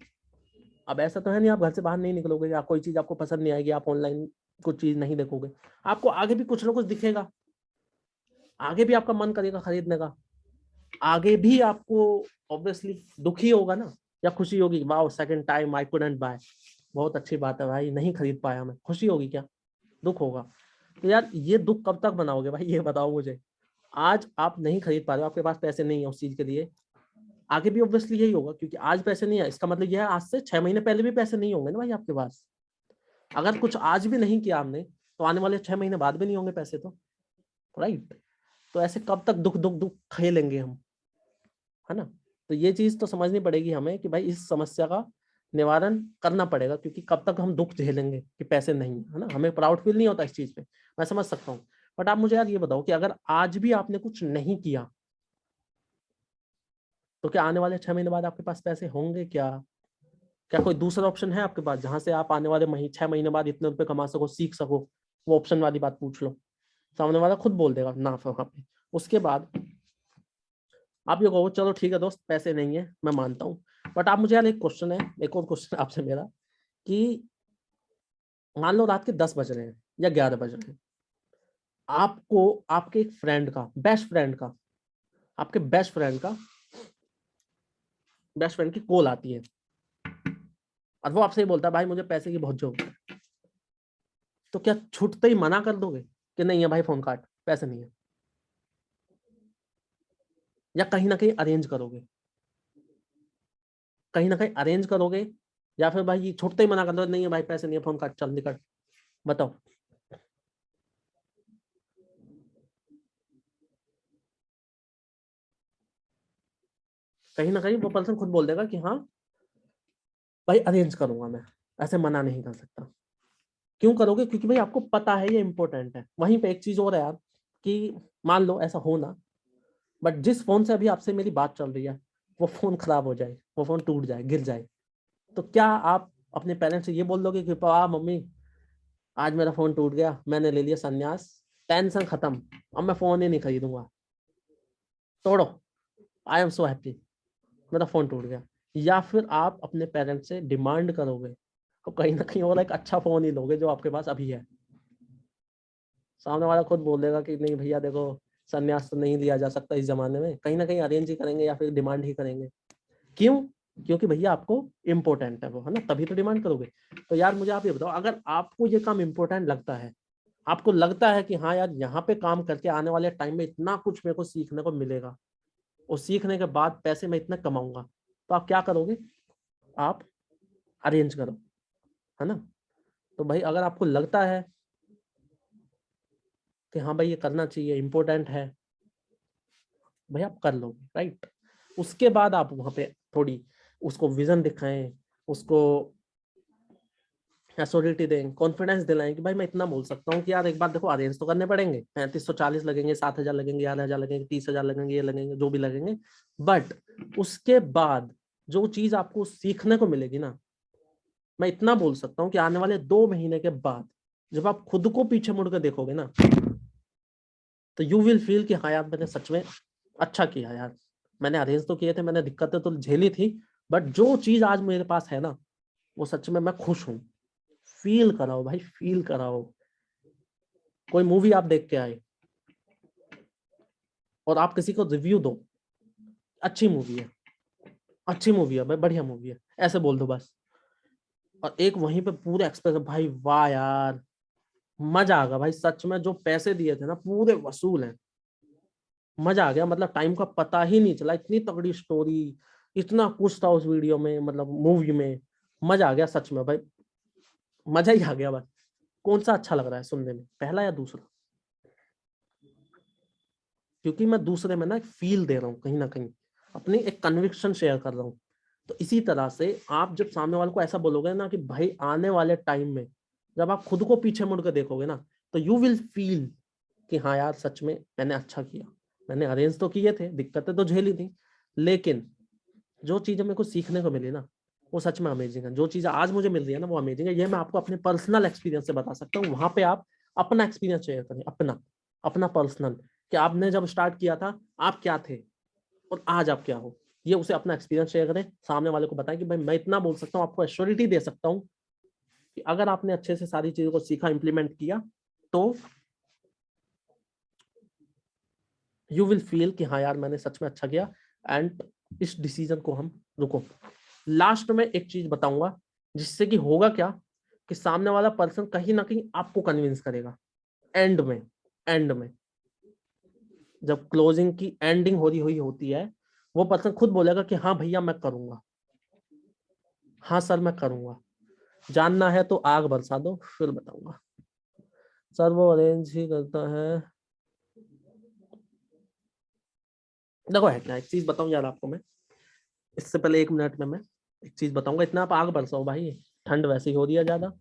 अब ऐसा तो है नहीं आप घर से बाहर नहीं निकलोगे या कोई चीज आपको पसंद नहीं आएगी, आप ऑनलाइन कुछ चीज नहीं देखोगे, आपको आगे भी कुछ ना कुछ दिखेगा, आगे भी आपका मन करेगा खरीदने का, आगे भी आपको ऑब्वियसली दुखी होगा ना, या खुशी होगी, wow second time I couldn't buy, बहुत अच्छी बात है भाई, नहीं खरीद पाया मैं, खुशी होगी क्या, दुख होगा। तो यार ये दुख कब तक बनाओगे भाई, ये बताओ मुझे। आज आप नहीं खरीद पा रहे हो, आपके पास पैसे नहीं है उस चीज के लिए, आगे भी ऑब्वियसली यही होगा, क्योंकि आज पैसे नहीं है इसका मतलब यह है आज से 6 महीने पहले भी पैसे नहीं होंगे ना भाई आपके पास। अगर कुछ आज भी नहीं किया आपने तो आने वाले 6 महीने बाद भी नहीं होंगे पैसे तो, राइट। तो ऐसे कब तक दुख दुख दुख खेलेंगे हम, है ना। तो ये चीज तो समझनी पड़ेगी हमें कि भाई इस समस्या का निवारण करना पड़ेगा, क्योंकि कब तक हम दुख झेलेंगे कि पैसे नहीं है ना, हमें प्राउड फील नहीं होता इस चीज पे, मैं समझ सकता हूँ। बट आप मुझे यार ये बताओ कि अगर आज भी आपने कुछ नहीं किया तो क्या आने वाले 6 महीने बाद आपके पास पैसे होंगे क्या? क्या कोई दूसरा ऑप्शन है आपके पास जहां से आप आने वाले 6 महीने बाद इतने रुपए कमा सको, सीख सको? वो ऑप्शन वाली बात पूछ लो, सामने वाला खुद बोल देगा ना वहां पे। उसके बाद आप ये कहो चलो ठीक है दोस्त पैसे नहीं है मैं मानता हूँ, बट आप मुझे यार एक क्वेश्चन है, एक और क्वेश्चन आपसे मेरा, कि मान लो रात के 10 बज रहे हैं या 11 बज रहे हैं, आपको आपके एक फ्रेंड का, बेस्ट फ्रेंड का, आपके बेस्ट फ्रेंड की कॉल आती है, और वो आपसे ही बोलता है भाई मुझे पैसे की बहुत जरूरत है, तो क्या छूटते ही मना कर दोगे कि नहीं है भाई फोन काट पैसे नहीं है, या कहीं ना कहीं अरेंज करोगे, कहीं ना कहीं अरेंज करोगे, या फिर भाई छूटते ही मना कर दो नहीं है भाई पैसे नहीं है फोन काट चल निकल? बताओ। कहीं ना कहीं वो पर्सन खुद बोल देगा कि हाँ भाई अरेंज करूंगा मैं, ऐसे मना नहीं कर सकता। क्यों करोगे? क्योंकि भाई आपको पता है ये इंपॉर्टेंट है। वहीं पे एक चीज और है यार, कि मान लो ऐसा हो ना, बट जिस फोन से अभी आपसे मेरी बात चल रही है वो फोन खराब हो जाए, वो फोन टूट जाए, गिर जाए, तो क्या आप अपने पेरेंट्स से ये बोल दोगे कि पापा मम्मी आज मेरा फोन टूट गया, मैंने ले लिया संन्यास, टेंशन खत्म, अब मैं फोन ही नहीं खरीदूंगा, तोड़ो, आई एम सो हैप्पी, मेरा फोन टूट गया? या फिर आप अपने पेरेंट्स से डिमांड करोगे तो कहीं ना कहीं और एक अच्छा फोन ही लोगे जो आपके पास अभी है? सामने वाला खुद बोल देगा कि नहीं भैया देखो संन्यास तो नहीं लिया जा सकता इस जमाने में, कहीं ना कहीं अरेंज ही करेंगे या फिर डिमांड ही करेंगे। क्यों? क्योंकि भैया आपको इम्पोर्टेंट है वो, है ना, तभी तो डिमांड करोगे। तो यार मुझे आप ये बताओ, अगर आपको ये काम इम्पोर्टेंट लगता है, आपको लगता है कि हाँ यार यहाँ पे काम करके आने वाले टाइम में इतना कुछ मेरे को सीखने को मिलेगा और सीखने के बाद पैसे मैं इतना कमाऊंगा, तो आप क्या करोगे? आप अरेंज करो, है ना। तो भाई अगर आपको लगता है कि हाँ भाई ये करना चाहिए, इंपॉर्टेंट है, भाई आप कर लोगे, राइट। उसके बाद आप वहां पे थोड़ी उसको विजन दिखाएं, उसको एश्योरिटी दें, कॉन्फिडेंस दिलाएं कि भाई मैं इतना बोल सकता हूँ कि यार एक बार देखो अरेंज तो करने पड़ेंगे, 3540 लगेंगे, 7,000 लगेंगे, 11,000 लगेंगे, 30,000 लगेंगे, ये लगेंगे जो भी लगेंगे, बट उसके बाद जो चीज आपको सीखने को मिलेगी ना, मैं इतना बोल सकता हूँ कि आने वाले 2 महीने के बाद जब आप खुद को पीछे मुड़ कर देखोगे ना, तो यू विल फील कि हाँ यार मैंने सच में अच्छा किया यार, मैंने अरेंज तो किए थे, मैंने दिक्कतें तो झेली थी, बट जो चीज आज मेरे पास है ना वो सच में मैं खुश हूँ। फील कराओ भाई, फील कराओ। कोई मूवी आप देख के आए और आप किसी को रिव्यू दो, अच्छी मूवी है, अच्छी मूवी है भाई, बढ़िया मूवी है, ऐसे बोल दो बस, और एक वहीं पे पूरे एक्सप्रेस भाई वाह यार मजा आ गया भाई, सच में जो पैसे दिए थे ना पूरे वसूल हैं, मजा आ गया, मतलब टाइम का पता ही नहीं चला, इतनी तगड़ी स्टोरी, इतना कुछ था उस वीडियो में, मतलब मूवी में, मजा आ गया सच में भाई, मजा ही आ गया बस। कौन सा अच्छा लग रहा है सुनने में, पहला या दूसरा? क्योंकि मैं दूसरे में ना एक फील दे रहा हूँ, कहीं ना कहीं अपनी एक कन्विक्शन शेयर कर रहा हूँ। तो इसी तरह से आप जब सामने वाले को ऐसा बोलोगे ना कि भाई आने वाले टाइम में जब आप खुद को पीछे मुड़ कर देखोगे ना, तो यू विल फील कि हाँ यार सच में मैंने अच्छा किया, मैंने अरेंज तो किए थे, दिक्कतें तो झेली थी, लेकिन जो चीजें मेरे को सीखने को मिली ना वो सच में अमेजिंग है, जो चीजें आज मुझे मिल रही है ना वो अमेजिंग है। ये मैं आपको अपने पर्सनल एक्सपीरियंस से बता सकता हूँ, वहां पे आप अपना एक्सपीरियंस शेयर करें, अपना अपना पर्सनल, कि आपने जब स्टार्ट किया था आप क्या थे और आज आप क्या हो। ये उसे अपना एक्सपीरियंस शेयर करें, सामने वाले को बताएं कि भाई मैं इतना बोल सकता हूँ, आपको एश्योरिटी दे सकता हूँ कि अगर आपने अच्छे से सारी चीजों को सीखा, इंप्लीमेंट किया, तो यू विल फील कि हाँ यार मैंने सच में अच्छा किया, एंड इस डिसीजन को हम रुको। लास्ट में एक चीज बताऊंगा जिससे कि होगा क्या कि सामने वाला पर्सन कहीं ना कहीं आपको कन्विंस करेगा। एंड में जब क्लोजिंग की एंडिंग हो रही हुई होती है, वो पर्सन खुद बोलेगा कि हाँ भैया मैं करूंगा, हाँ सर मैं करूंगा, जानना है तो आग बरसा दो फिर बताऊंगा। सर वो अरेंज ही करता है। देखो है क्या, एक चीज बताऊं यार आपको मैं, इससे पहले 1 मिनट में मैं एक चीज बताऊंगा। इतना आप आग बरसाओ भाई, ठंड वैसे ही हो रही है ज्यादा,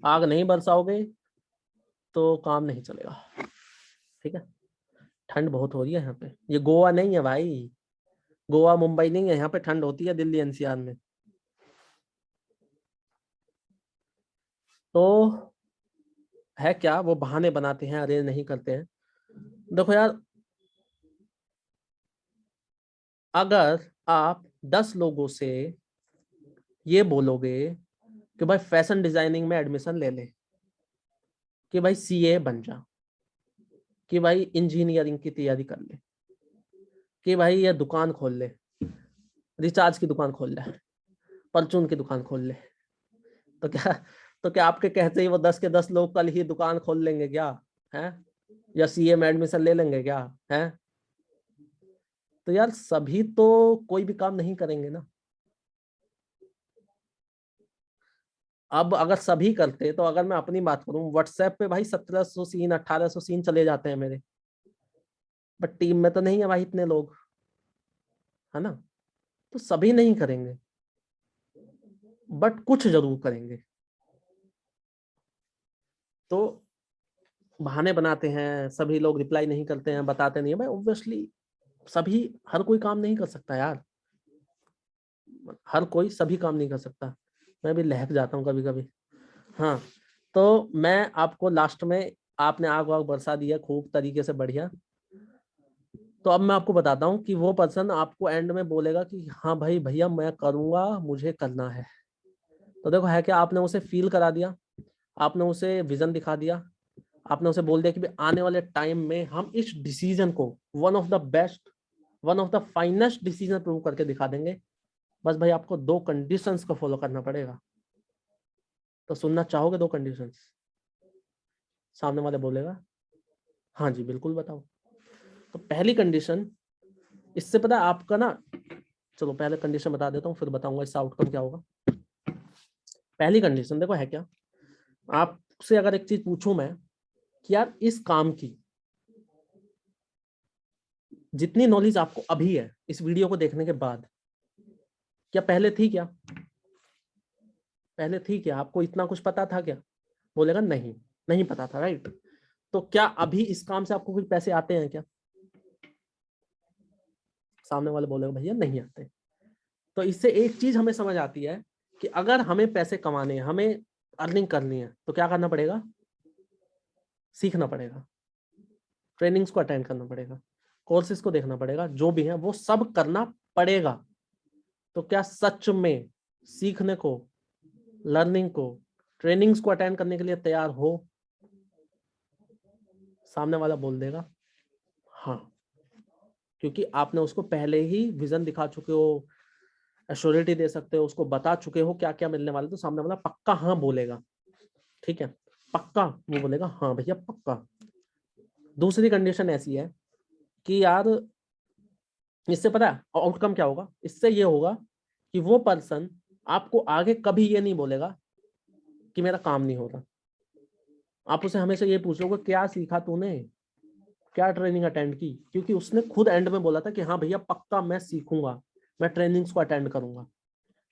आग नहीं बरसाओगे तो काम नहीं चलेगा, ठीक है। ठंड बहुत हो रही है यहाँ पे, ये गोवा नहीं है भाई, गोवा मुंबई नहीं है, यहाँ पे ठंड होती है दिल्ली एनसीआर में। तो है क्या, वो बहाने बनाते हैं, अरेंज नहीं करते हैं। देखो यार, अगर आप 10 लोगों से ये बोलोगे कि भाई फैशन डिजाइनिंग में एडमिशन ले ले, कि भाई सीए बन जा, कि भाई इंजीनियरिंग की तैयारी कर ले, कि भाई ये दुकान खोल ले, रिचार्ज की दुकान खोल ले, परचून की दुकान खोल ले, तो क्या, तो क्या आपके कहते ही वो 10 के 10 लोग कल ही दुकान खोल लेंगे क्या? है, या सीए में एडमिशन ले लेंगे क्या? है, तो यार सभी तो कोई भी काम नहीं करेंगे ना। अब अगर सभी करते, तो अगर मैं अपनी बात करूं, व्हाट्सएप पे भाई 1700 सीन 1800 सीन चले जाते हैं मेरे, बट टीम में तो नहीं है भाई इतने लोग, है ना। तो सभी नहीं करेंगे, बट कुछ जरूर करेंगे। तो बहाने बनाते हैं, सभी लोग रिप्लाई नहीं करते हैं, बताते नहीं है भाई, ऑब्वियसली सभी, हर कोई काम नहीं कर सकता यार, हर कोई सभी काम नहीं कर सकता। मैं भी लहक जाता हूँ कभी कभी। हाँ, तो मैं आपको लास्ट में, आपने आग वाग बरसा दिया खूब तरीके से, बढ़िया। तो अब मैं आपको बताता हूँ कि वो पर्सन आपको एंड में बोलेगा कि हाँ भाई भैया मैं करूंगा, मुझे करना है। तो देखो है क्या, आपने उसे फील करा दिया, आपने उसे विजन दिखा दिया, आपने उसे बोल दिया कि भाई आने वाले टाइम में हम इस डिसीजन को one of the best, one of the finest decision prove करके दिखा देंगे। बस भाई आपको 2 कंडीशंस को फॉलो करना पड़ेगा। तो सुनना चाहोगे 2 कंडीशंस? सामने वाले बोलेगा हाँ जी बिल्कुल बताओ। तो पहली कंडीशन, इससे पता है आपका ना, चलो पहले कंडीशन बता देता हूँ फिर बताऊंगा इसका आउटकम क्या होगा। पहली कंडीशन देखो है क्या, आपसे अगर एक चीज पूछूं मैं कि यार इस काम की जितनी नॉलेज आपको अभी है इस वीडियो को देखने के बाद, क्या पहले थी क्या? पहले थी क्या? आपको इतना कुछ पता था क्या? बोलेगा नहीं, नहीं पता था, राइट। तो क्या अभी इस काम से आपको कुछ पैसे आते हैं क्या? सामने वाले बोलेगा भैया नहीं आते। तो इससे एक चीज हमें समझ आती है कि अगर हमें पैसे कमाने हैं, हमें अर्निंग करनी है, तो क्या करना पड़ेगा? सीखना पड़ेगा, ट्रेनिंग्स को अटेंड करना पड़ेगा, कोर्सेज को देखना पड़ेगा, जो भी है वो सब करना पड़ेगा। तो क्या सच में सीखने को, लर्निंग को, ट्रेनिंग्स को अटेंड करने के लिए तैयार हो? सामने वाला बोल देगा हाँ, क्योंकि आपने उसको पहले ही विजन दिखा चुके हो, एश्योरिटी दे सकते हो, उसको बता चुके हो क्या क्या मिलने वाला, तो सामने वाला पक्का हाँ बोलेगा, ठीक है, पक्का वो बोलेगा हाँ भैया पक्का। दूसरी कंडीशन ऐसी है कि यार, इससे पता है आउटकम क्या होगा? इससे ये होगा कि वो पर्सन आपको आगे कभी ये नहीं बोलेगा कि मेरा काम नहीं हो रहा। आप उसे हमेशा ये पूछोगे क्या सीखा तूने, क्या ट्रेनिंग अटेंड की, क्योंकि उसने खुद एंड में बोला था कि हाँ भैया पक्का मैं सीखूंगा, मैं ट्रेनिंग्स को अटेंड करूंगा।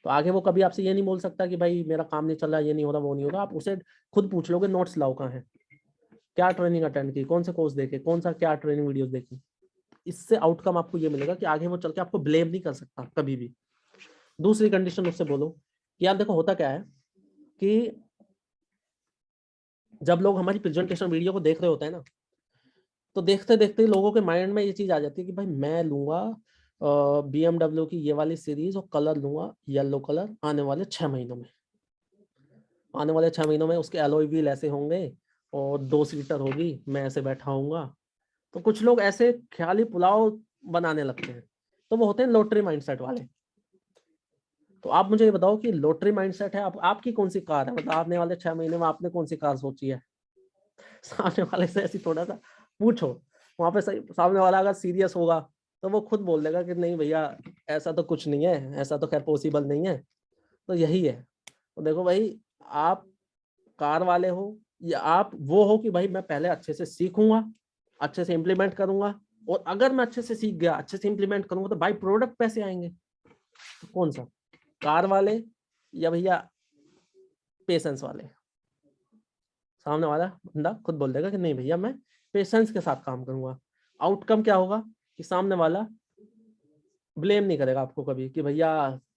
तो आगे वो कभी आपसे ये नहीं बोल सकता कि भाई मेरा काम नहीं चल रहा, ये नहीं हो रहा, वो नहीं हो रहा। आप उसे खुद पूछ लोगे नोट्स लाओ कहाँ है, क्या ट्रेनिंग अटेंड की, कौन से कोर्स देखे, कौन सा क्या ट्रेनिंग वीडियोस देखी। इससे आउटकम आपको ये मिलेगा कि आगे वो चल के आपको ब्लेम नहीं कर सकता कभी भी। दूसरी कंडीशन उससे बोलो कि यार देखो होता क्या है कि जब लोग हमारी प्रेजेंटेशन वीडियो को देख रहे होते हैं ना, तो देखते देखते लोगों के माइंड में ये चीज आ जाती है कि भाई मैं लूंगा BMW की ये वाली सीरीज और कलर लूंगा येलो कलर आने वाले 6 महीनों में। आने वाले 6 महीनों में उसके एलॉय व्हील ऐसे होंगे और 2 सीटर होगी, मैं ऐसे बैठा हूँगा। तो कुछ लोग ऐसे ख्याली पुलाव बनाने लगते हैं, तो वो होते हैं लॉटरी माइंडसेट वाले। तो आप मुझे ये बताओ कि लॉटरी माइंडसेट है, आपकी कौन सी कार है, मतलब आने वाले 6 महीने में आपने कौन सी कार सोची है? सामने वाले से ऐसी थोड़ा सा पूछो, वहां पे सामने वाला अगर सीरियस होगा तो वो खुद बोल देगा कि नहीं भैया ऐसा तो कुछ नहीं है, ऐसा तो खैर पॉसिबल नहीं है। तो यही है। तो देखो भाई, आप कार वाले हो या आप वो हो कि भाई मैं पहले अच्छे से सीखूंगा, अच्छे से इम्प्लीमेंट करूंगा, और अगर मैं अच्छे से सीख गया, अच्छे से इम्प्लीमेंट करूंगा, तो बाई प्रोडक्ट पैसे आएंगे। तो कौन सा, कार वाले या भैया पेशेंस वाले? सामने वाला बंदा खुद बोल देगा कि नहीं भैया मैं पेशेंस के साथ काम करूंगा। आउटकम क्या होगा कि सामने वाला ब्लेम नहीं करेगा आपको कभी कि भैया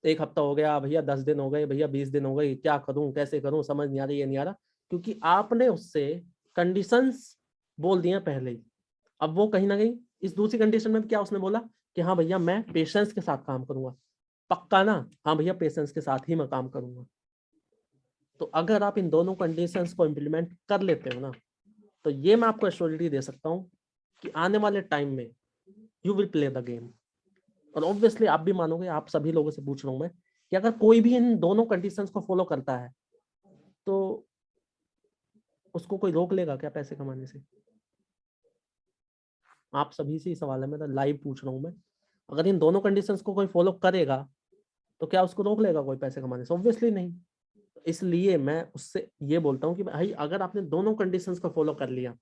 1 हफ्ता हो गया, भैया 10 दिन हो गए, भैया 20 दिन हो गए, क्या करूं, कैसे करूं, समझ नहीं आ रही, ये नहीं आ रहा, क्योंकि आपने उससे कंडीशंस बोल दिए पहले ही। अब वो कहीं ना कहीं इस दूसरी कंडीशन में क्या उसने बोला कि हाँ भैया मैं पेशेंस के साथ काम करूंगा, पक्का ना, हाँ भैया पेशेंस के साथ ही मैं काम करूंगा। तो अगर आप इन दोनों कंडीशंस को इम्प्लीमेंट कर लेते हो ना, तो ये मैं आपको एश्योरिटी दे सकता हूँ कि आने वाले टाइम में you will play the game. और ऑब्वियसली आप भी मानोगे, आप सभी लोगों से पूछ रहा हूं मैं कि अगर कोई भी इन दोनों कंडीशंस को फॉलो करता है तो उसको कोई रोक लेगा क्या पैसे कमाने से? आप सभी से ही सवाल है, मैं लाइव पूछ रहा हूं मैं। अगर इन दोनों कंडीशंस को कोई फॉलो करेगा तो क्या उसको रोक लेगा कोई पैसे कमाने से? ऑब्वियसली नहीं। इसलिए मैं उससे ये बोलता हूँ कि भाई अगर आपने दोनों कंडीशंस को फॉलो कर लिया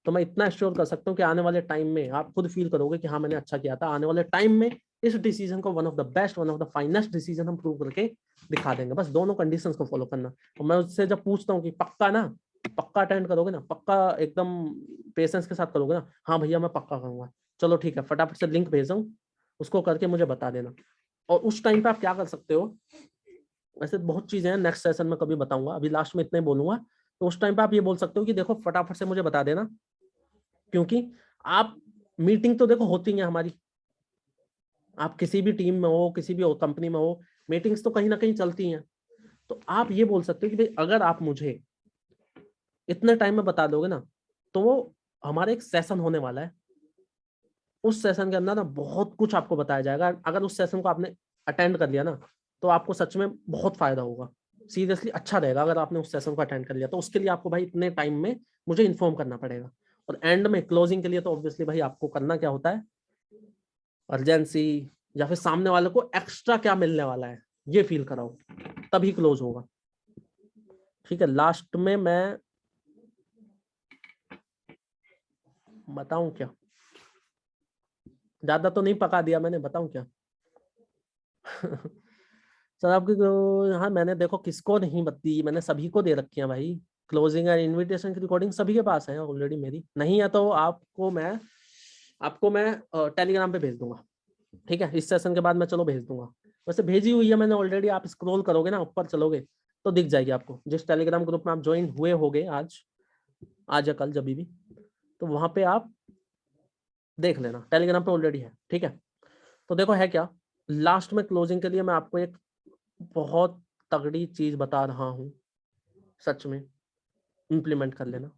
तो मैं इतना श्योर कर सकता हूँ कि आने वाले टाइम में आप खुद फील करोगे कि हाँ मैंने अच्छा किया था। आने वाले टाइम में इस डिसीजन को one of the best, one of the finest decision हम प्रूव करके दिखा देंगे। बस दोनों कंडीशंस को फॉलो करना। और मैं उससे जब पूछता हूँ कि पक्का ना, पक्का अटेंड करोगे ना, पक्का एकदम पेशेंस के साथ करोगे ना, हाँ भैया मैं पक्का करूंगा, चलो ठीक है, फटाफट से लिंक भेजा हूँ, उसको करके मुझे बता देना। और उस टाइम पे आप क्या कर सकते हो, वैसे बहुत चीजें हैं, नेक्स्ट सेशन में कभी बताऊंगा, अभी लास्ट में इतना ही बोलूंगा। तो उस टाइम पे आप ये बोल सकते हो कि देखो फटाफट से मुझे बता देना, क्योंकि आप मीटिंग तो देखो होती है हमारी, आप किसी भी टीम में हो, किसी भी कंपनी में हो, मीटिंग्स तो कहीं ना कहीं चलती हैं। तो आप ये बोल सकते हो कि भाई अगर आप मुझे इतने टाइम में बता दोगे ना, तो वो हमारा एक सेशन होने वाला है, उस सेशन के अंदर ना बहुत कुछ आपको बताया जाएगा। अगर उस सेशन को आपने अटेंड कर लिया ना, तो आपको सच में बहुत फायदा होगा। सीरियसली अच्छा रहेगा अगर आपने उस सेशन को अटेंड कर लिया। तो उसके लिए आपको भाई इतने टाइम में मुझे इन्फॉर्म करना पड़ेगा। और एंड में क्लोजिंग के लिए तो ऑब्वियसली भाई आपको करना क्या होता है, अर्जेंसी या फिर सामने वाले को एक्स्ट्रा क्या मिलने वाला है ये फील कराओ, तभी क्लोज होगा। ठीक है, लास्ट में मैं बताऊं क्या, ज्यादा तो नहीं पका दिया मैंने, बताऊं क्या? सर आपकी हाँ मैंने देखो किसको नहीं बत्ती, मैंने सभी को दे रखी है भाई। क्लोजिंग एंड इनविटेशन की रिकॉर्डिंग सभी के पास है ऑलरेडी मेरी। नहीं है तो आपको मैं टेलीग्राम पे भेज दूंगा। ठीक है, इस सेशन के बाद मैं चलो भेज दूंगा। वैसे भेजी हुई है मैंने ऑलरेडी, आप स्क्रॉल करोगे ना ऊपर चलोगे तो दिख जाएगी आपको, जिस टेलीग्राम ग्रुप में आप ज्वाइन हुए होगे आज आज या कल जब भी, तो वहां पे आप देख लेना, टेलीग्राम पे ऑलरेडी है। ठीक है, तो देखो है क्या, लास्ट में क्लोजिंग के लिए मैं आपको एक बहुत तगड़ी चीज बता रहा हूँ, सच में इम्प्लीमेंट कर लेना।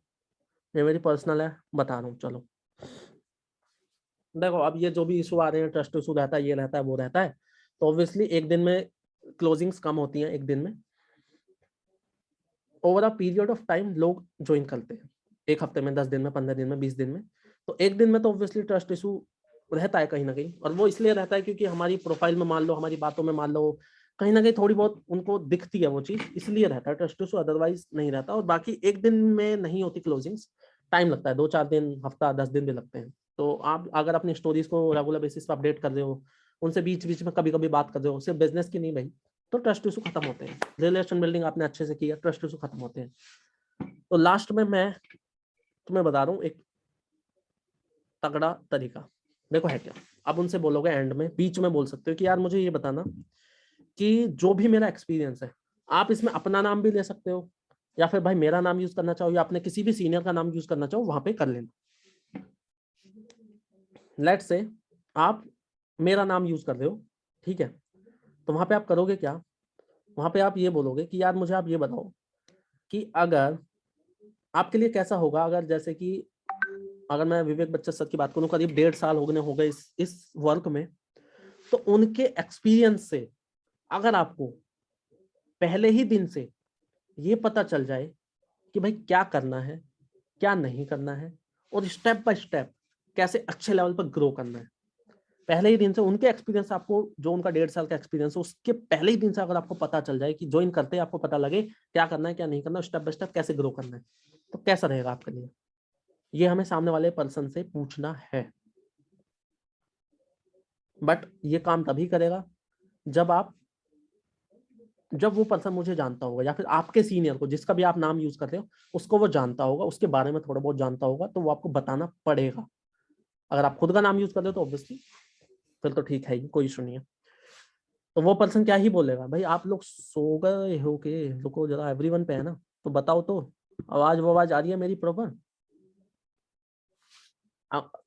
ये मेरी पर्सनल है, बता रहा हूँ। चलो देखो, अब ये जो भी इशू आ रहे हैं, ट्रस्ट इशू रहता है, ये रहता है, वो रहता है, तो ऑब्वियसली एक दिन में क्लोजिंग्स कम होती हैं, एक दिन में। Over a period of time लोग ज्वाइन करते हैं, 1 हफ्ते में, 10 दिन में, 15 दिन में, 20 दिन में। तो एक दिन में तो ऑब्वियसली ट्रस्ट इशू रहता है कहीं ना कहीं, और वो इसलिए रहता है क्योंकि हमारी प्रोफाइल में मान लो, हमारी बातों में मान लो, कहीं ना कहीं थोड़ी बहुत उनको दिखती है वो चीज, इसलिए रहता है ट्रस्ट इशू, अदरवाइज नहीं रहता। और बाकी एक दिन में नहीं होती क्लोजिंग्स, टाइम लगता है, 2-4 दिन, हफ्ता, 10 दिन भी लगते हैं। तो आप अगर अपनी स्टोरीज को रेगुलर बेसिस पर अपडेट कर रहे हो, उनसे बीच बीच में कभी कभी बात कर रहे हो, सिर्फ बिजनेस की नहीं भाई, तो ट्रस्ट इशू खत्म होते हैं। रिलेशन बिल्डिंग आपने अच्छे से किया, ट्रस्ट इशू खत्म होते हैं। तो लास्ट में मैं तुम्हें बता रहा हूँ एक तगड़ा तरीका, देखो है क्या। अब उनसे बोलोगे एंड में, बीच में बोल सकते हो कि यार मुझे ये बताना कि जो भी मेरा एक्सपीरियंस है, आप इसमें अपना नाम भी ले सकते हो, या फिर भाई मेरा नाम यूज करना चाहो, या अपने किसी भी सीनियर का नाम यूज करना चाहो, वहां पे कर लेना। लेट्स से आप मेरा नाम यूज कर रहे हो, ठीक है, तो वहां पे आप करोगे क्या, वहां पे आप ये बोलोगे कि यार मुझे आप ये बताओ कि अगर आपके लिए कैसा होगा, अगर जैसे कि अगर मैं विवेक बच्चन सर की बात करूं, करीब 1.5 साल हो गए इस वर्क में, तो उनके एक्सपीरियंस से अगर आपको पहले ही दिन से ये पता चल जाए कि भाई क्या करना है, क्या नहीं करना है, और स्टेप बाय स्टेप कैसे अच्छे लेवल पर ग्रो करना है, पहले ही दिन से उनके एक्सपीरियंस, आपको जो उनका 1.5 साल का एक्सपीरियंस है उसके पहले ही दिन से अगर आपको पता चल जाए कि ज्वाइन करते ही आपको पता लगे क्या करना है क्या नहीं करना, स्टेप बाय स्टेप कैसे ग्रो करना है, तो कैसा रहेगा आपके लिए? ये हमें सामने वाले पर्सन से पूछना है। बट ये काम तभी करेगा जब वो पर्सन मुझे जानता होगा, या फिर आपके सीनियर को, जिसका भी आप नाम यूज कर रहे हो, उसको वो जानता होगा, उसके बारे में थोड़ा बहुत जानता होगा, तो वो आपको बताना पड़ेगा। अगर आप खुद का नाम यूज कर रहे हो तो ऑब्वियसली फिर तो ठीक है ही, कोई इशू नहीं है। तो वो पर्सन क्या ही बोलेगा, भाई आप लोग सो गए हो के, रुको जरा, एवरीवन पे है ना, तो बताओ तो, आवाज आ रही है मेरी proper?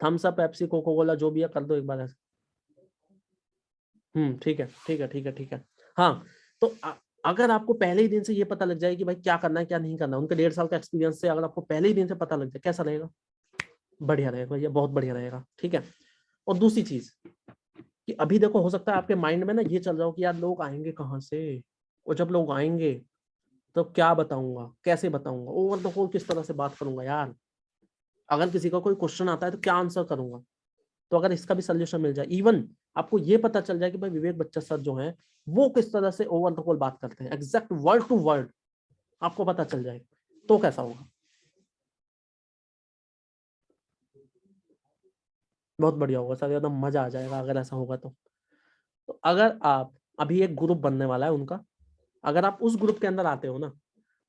Thumbs up, Pepsi, Coca Cola जो भी है कर दो एक बार ऐसे। ठीक है ठीक है ठीक है ठीक है। हाँ, तो अगर आपको पहले ही दिन से ये पता लग जाए कि भाई क्या करना है क्या नहीं करना, उनके 1.5 साल का एक्सपीरियंस से अगर आपको पहले ही दिन से पता लग जाए, कैसा रहेगा? बढ़िया रहेगा भैया, बहुत बढ़िया रहेगा, ठीक है। और दूसरी चीज कि अभी देखो, हो सकता है आपके माइंड में ना ये चल रहा हो कि यार लोग आएंगे कहाँ से, और जब लोग आएंगे तो क्या बताऊंगा, कैसे बताऊंगा, ओवर द होल किस तरह से बात करूंगा यार, अगर किसी का कोई क्वेश्चन आता है तो क्या आंसर करूंगा। तो अगर इसका भी सोल्यूशन मिल जाए, इवन आपको ये पता चल जाए कि भाई विवेक बच्चा सर जो है वो किस तरह से ओवर द होल बात करते हैं, एग्जैक्ट वर्ड टू वर्ड आपको पता चल जाए, तो कैसा होगा? बहुत बढ़िया होगा सर, एकदम मजा आ जाएगा अगर ऐसा होगा तो अगर आप, अभी एक ग्रुप बनने वाला है उनका, अगर आप उस ग्रुप के अंदर आते हो ना,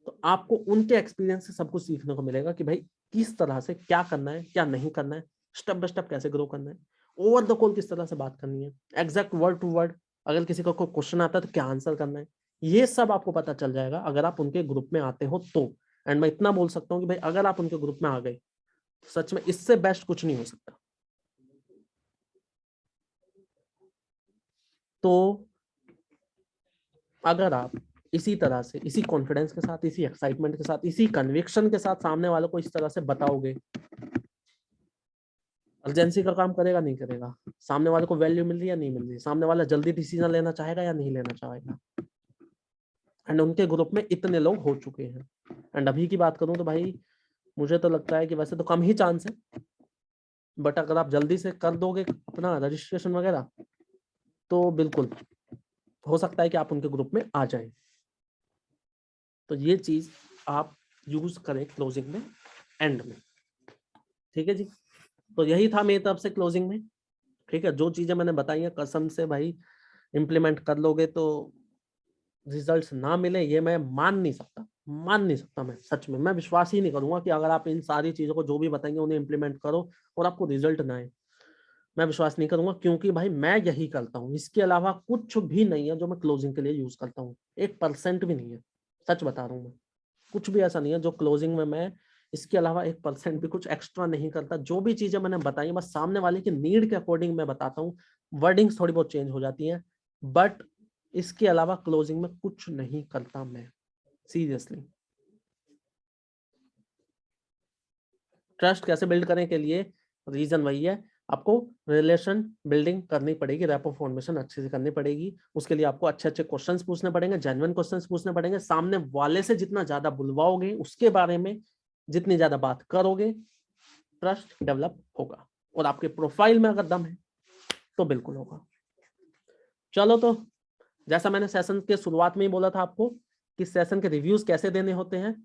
तो आपको उनके एक्सपीरियंस से सब कुछ सीखने को मिलेगा कि भाई किस तरह से क्या करना है क्या नहीं करना है, स्टेप बाय स्टेप कैसे ग्रो करना है, ओवर द कॉल किस तरह से बात करनी है, एग्जैक्ट वर्ड टू वर्ड, अगर किसी का कोई क्वेश्चन आता है तो क्या आंसर करना है, ये सब आपको पता चल जाएगा अगर आप उनके ग्रुप में आते हो तो। एंड मैं इतना बोल सकता हूँ कि भाई अगर आप उनके ग्रुप में आ गए तो सच में इससे बेस्ट कुछ नहीं हो सकता। तो अगर आप इसी तरह से, इसी कॉन्फिडेंस के साथ, इसी एक्साइटमेंट के साथ, इसी कन्विक्शन के साथ सामने वालों को इस तरह से बताओगे, अर्जेंसी का काम करेगा नहीं करेगा, सामने वाले को वैल्यू मिल रही है या नहीं मिल रही, सामने वाला जल्दी डिसीजन लेना चाहेगा या नहीं लेना चाहेगा। एंड उनके ग्रुप में इतने लोग हो चुके हैं। एंड अभी की बात करूं तो भाई मुझे तो लगता है कि वैसे तो कम ही चांस है, बट अगर आप जल्दी से कर दोगे अपना रजिस्ट्रेशन वगैरह, तो बिल्कुल हो सकता है कि आप उनके ग्रुप में आ जाएं। तो ये चीज आप यूज करें क्लोजिंग में, एंड में, ठीक है जी। तो यही था मेरी तरफ से क्लोजिंग में, ठीक है। जो चीजें मैंने बताई हैं कसम से भाई इम्प्लीमेंट कर लोगे तो रिजल्ट्स ना मिले ये मैं मान नहीं सकता मैं सच में, मैं विश्वास ही नहीं करूंगा कि अगर आप इन सारी चीजों को जो भी बताएंगे उन्हें इम्प्लीमेंट करो और आपको रिजल्ट ना आए, मैं विश्वास नहीं करूंगा, क्योंकि भाई मैं यही करता हूँ, इसके अलावा कुछ भी नहीं है जो मैं क्लोजिंग के लिए यूज करता हूँ, 1% भी नहीं है, सच बता रहा हूँ मैं, कुछ भी ऐसा नहीं है जो क्लोजिंग में मैं इसके अलावा 1% भी कुछ एक्स्ट्रा नहीं करता। जो भी चीजें मैंने बताई बस सामने वाले की नीड के अकॉर्डिंग मैं बताता हूँ, वर्डिंग्स थोड़ी बहुत चेंज हो जाती हैं, बट इसके अलावा क्लोजिंग में कुछ नहीं करता मैं, सीरियसली। ट्रस्ट कैसे बिल्ड करने के लिए रीजन वही है, आपको रिलेशन बिल्डिंग करनी पड़ेगी, रैपो फॉर्मेशन अच्छे से करनी पड़ेगी, उसके लिए आपको अच्छे अच्छे क्वेश्चंस पूछने पड़ेंगे, जेन्युइन क्वेश्चंस पूछने पड़ेंगे, सामने वाले से जितना ज्यादा बुलवाओगे उसके बारे में जितनी ज्यादा बात करोगे ट्रस्ट डेवलप होगा, और आपके प्रोफाइल में अगर दम है तो बिल्कुल होगा। चलो, तो जैसा मैंने सेशन के शुरुआत में ही बोला था आपको कि सेशन के रिव्यूज कैसे देने होते हैं,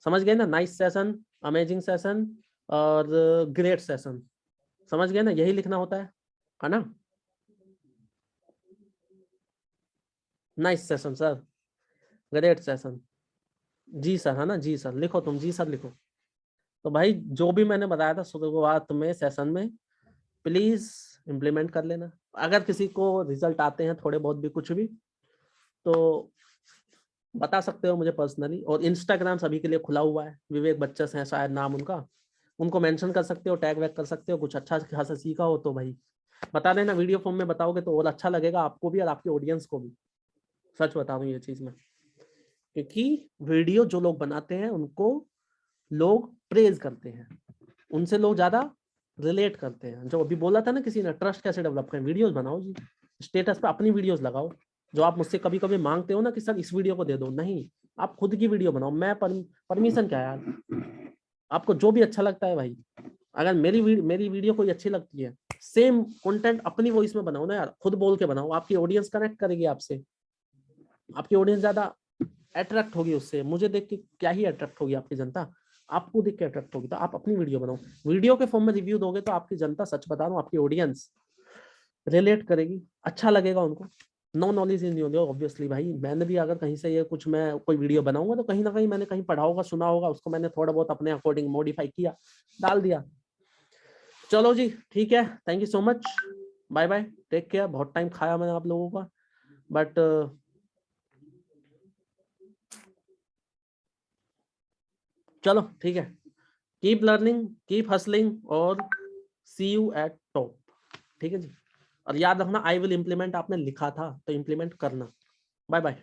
समझ गए ना? नाइस सेशन, अमेजिंग सेशन और ग्रेट सेशन, समझ गए ना? यही लिखना होता है ना? Nice session sir, great session, जी सर, है ना? जी सर लिखो, तुम जी सर लिखो। तो भाई जो भी मैंने बताया था शुरुआत में सेशन में प्लीज इम्प्लीमेंट कर लेना। अगर किसी को रिजल्ट आते हैं थोड़े बहुत भी कुछ भी, तो बता सकते हो मुझे पर्सनली, और इंस्टाग्राम सभी के लिए खुला हुआ है, विवेक बच्चन है शायद नाम उनका, उनको मेंशन कर सकते हो, टैग वैग कर सकते हो, कुछ अच्छा खासा सीखा हो तो भाई बता देना, वीडियो फॉर्म में बताओगे तो और अच्छा लगेगा आपको भी और आपके ऑडियंस को भी। सच बता रहा हूँ ये चीज में, क्योंकि वीडियो जो लोग बनाते हैं उनको लोग प्रेज करते हैं, उनसे लोग ज्यादा रिलेट करते हैं। जो अभी बोला था ना किसी ने, ट्रस्ट कैसे डेवलप करें, वीडियोस बनाओ जी, स्टेटस पे अपनी वीडियोस लगाओ। जो आप मुझसे कभी कभी मांगते हो ना कि सर इस वीडियो को दे दो, नहीं, आप खुद की वीडियो बनाओ। मैं परमिशन क्या यार, आपको जो भी अच्छा लगता है भाई। अगर मेरी वीडियो कोई अच्छी लगती है, सेम कंटेंट अपनी वॉइस में बनाओ ना यार, खुद बोल के बनाओ, आपकी ऑडियंस कनेक्ट करेगी आपसे, आपकी ऑडियंस ज्यादा अट्रैक्ट होगी उससे। मुझे देख के क्या ही अट्रैक्ट होगी आपकी जनता, आपको देख के अट्रैक्ट होगी। तो आप अपनी वीडियो बनाओ, वीडियो के फॉर्म में रिव्यू दोगे तो आपकी जनता, सच बता रहा हूँ, आपकी ऑडियंस रिलेट करेगी, अच्छा लगेगा उनको। No knowledge in new obviously भाई, मैंने भी अगर कहीं से ये कुछ मैं कोई वीडियो बनाऊंगा तो कहीं ना कहीं मैंने कहीं पढ़ा होगा, सुना होगा, उसको मैंने थोड़ा बहुत अपने अकॉर्डिंग मॉडिफाई किया, डाल दिया। चलो जी ठीक है, thank you so much, bye bye, take care. बहुत टाइम खाया मैंने आप लोगों का, बट चलो ठीक है, कीप लर्निंग, कीप हसलिंग, और सी यू एट टॉप। ठीक है जी, और याद रखना, आई विल इम्प्लीमेंट आपने लिखा था तो इम्प्लीमेंट करना। Bye bye.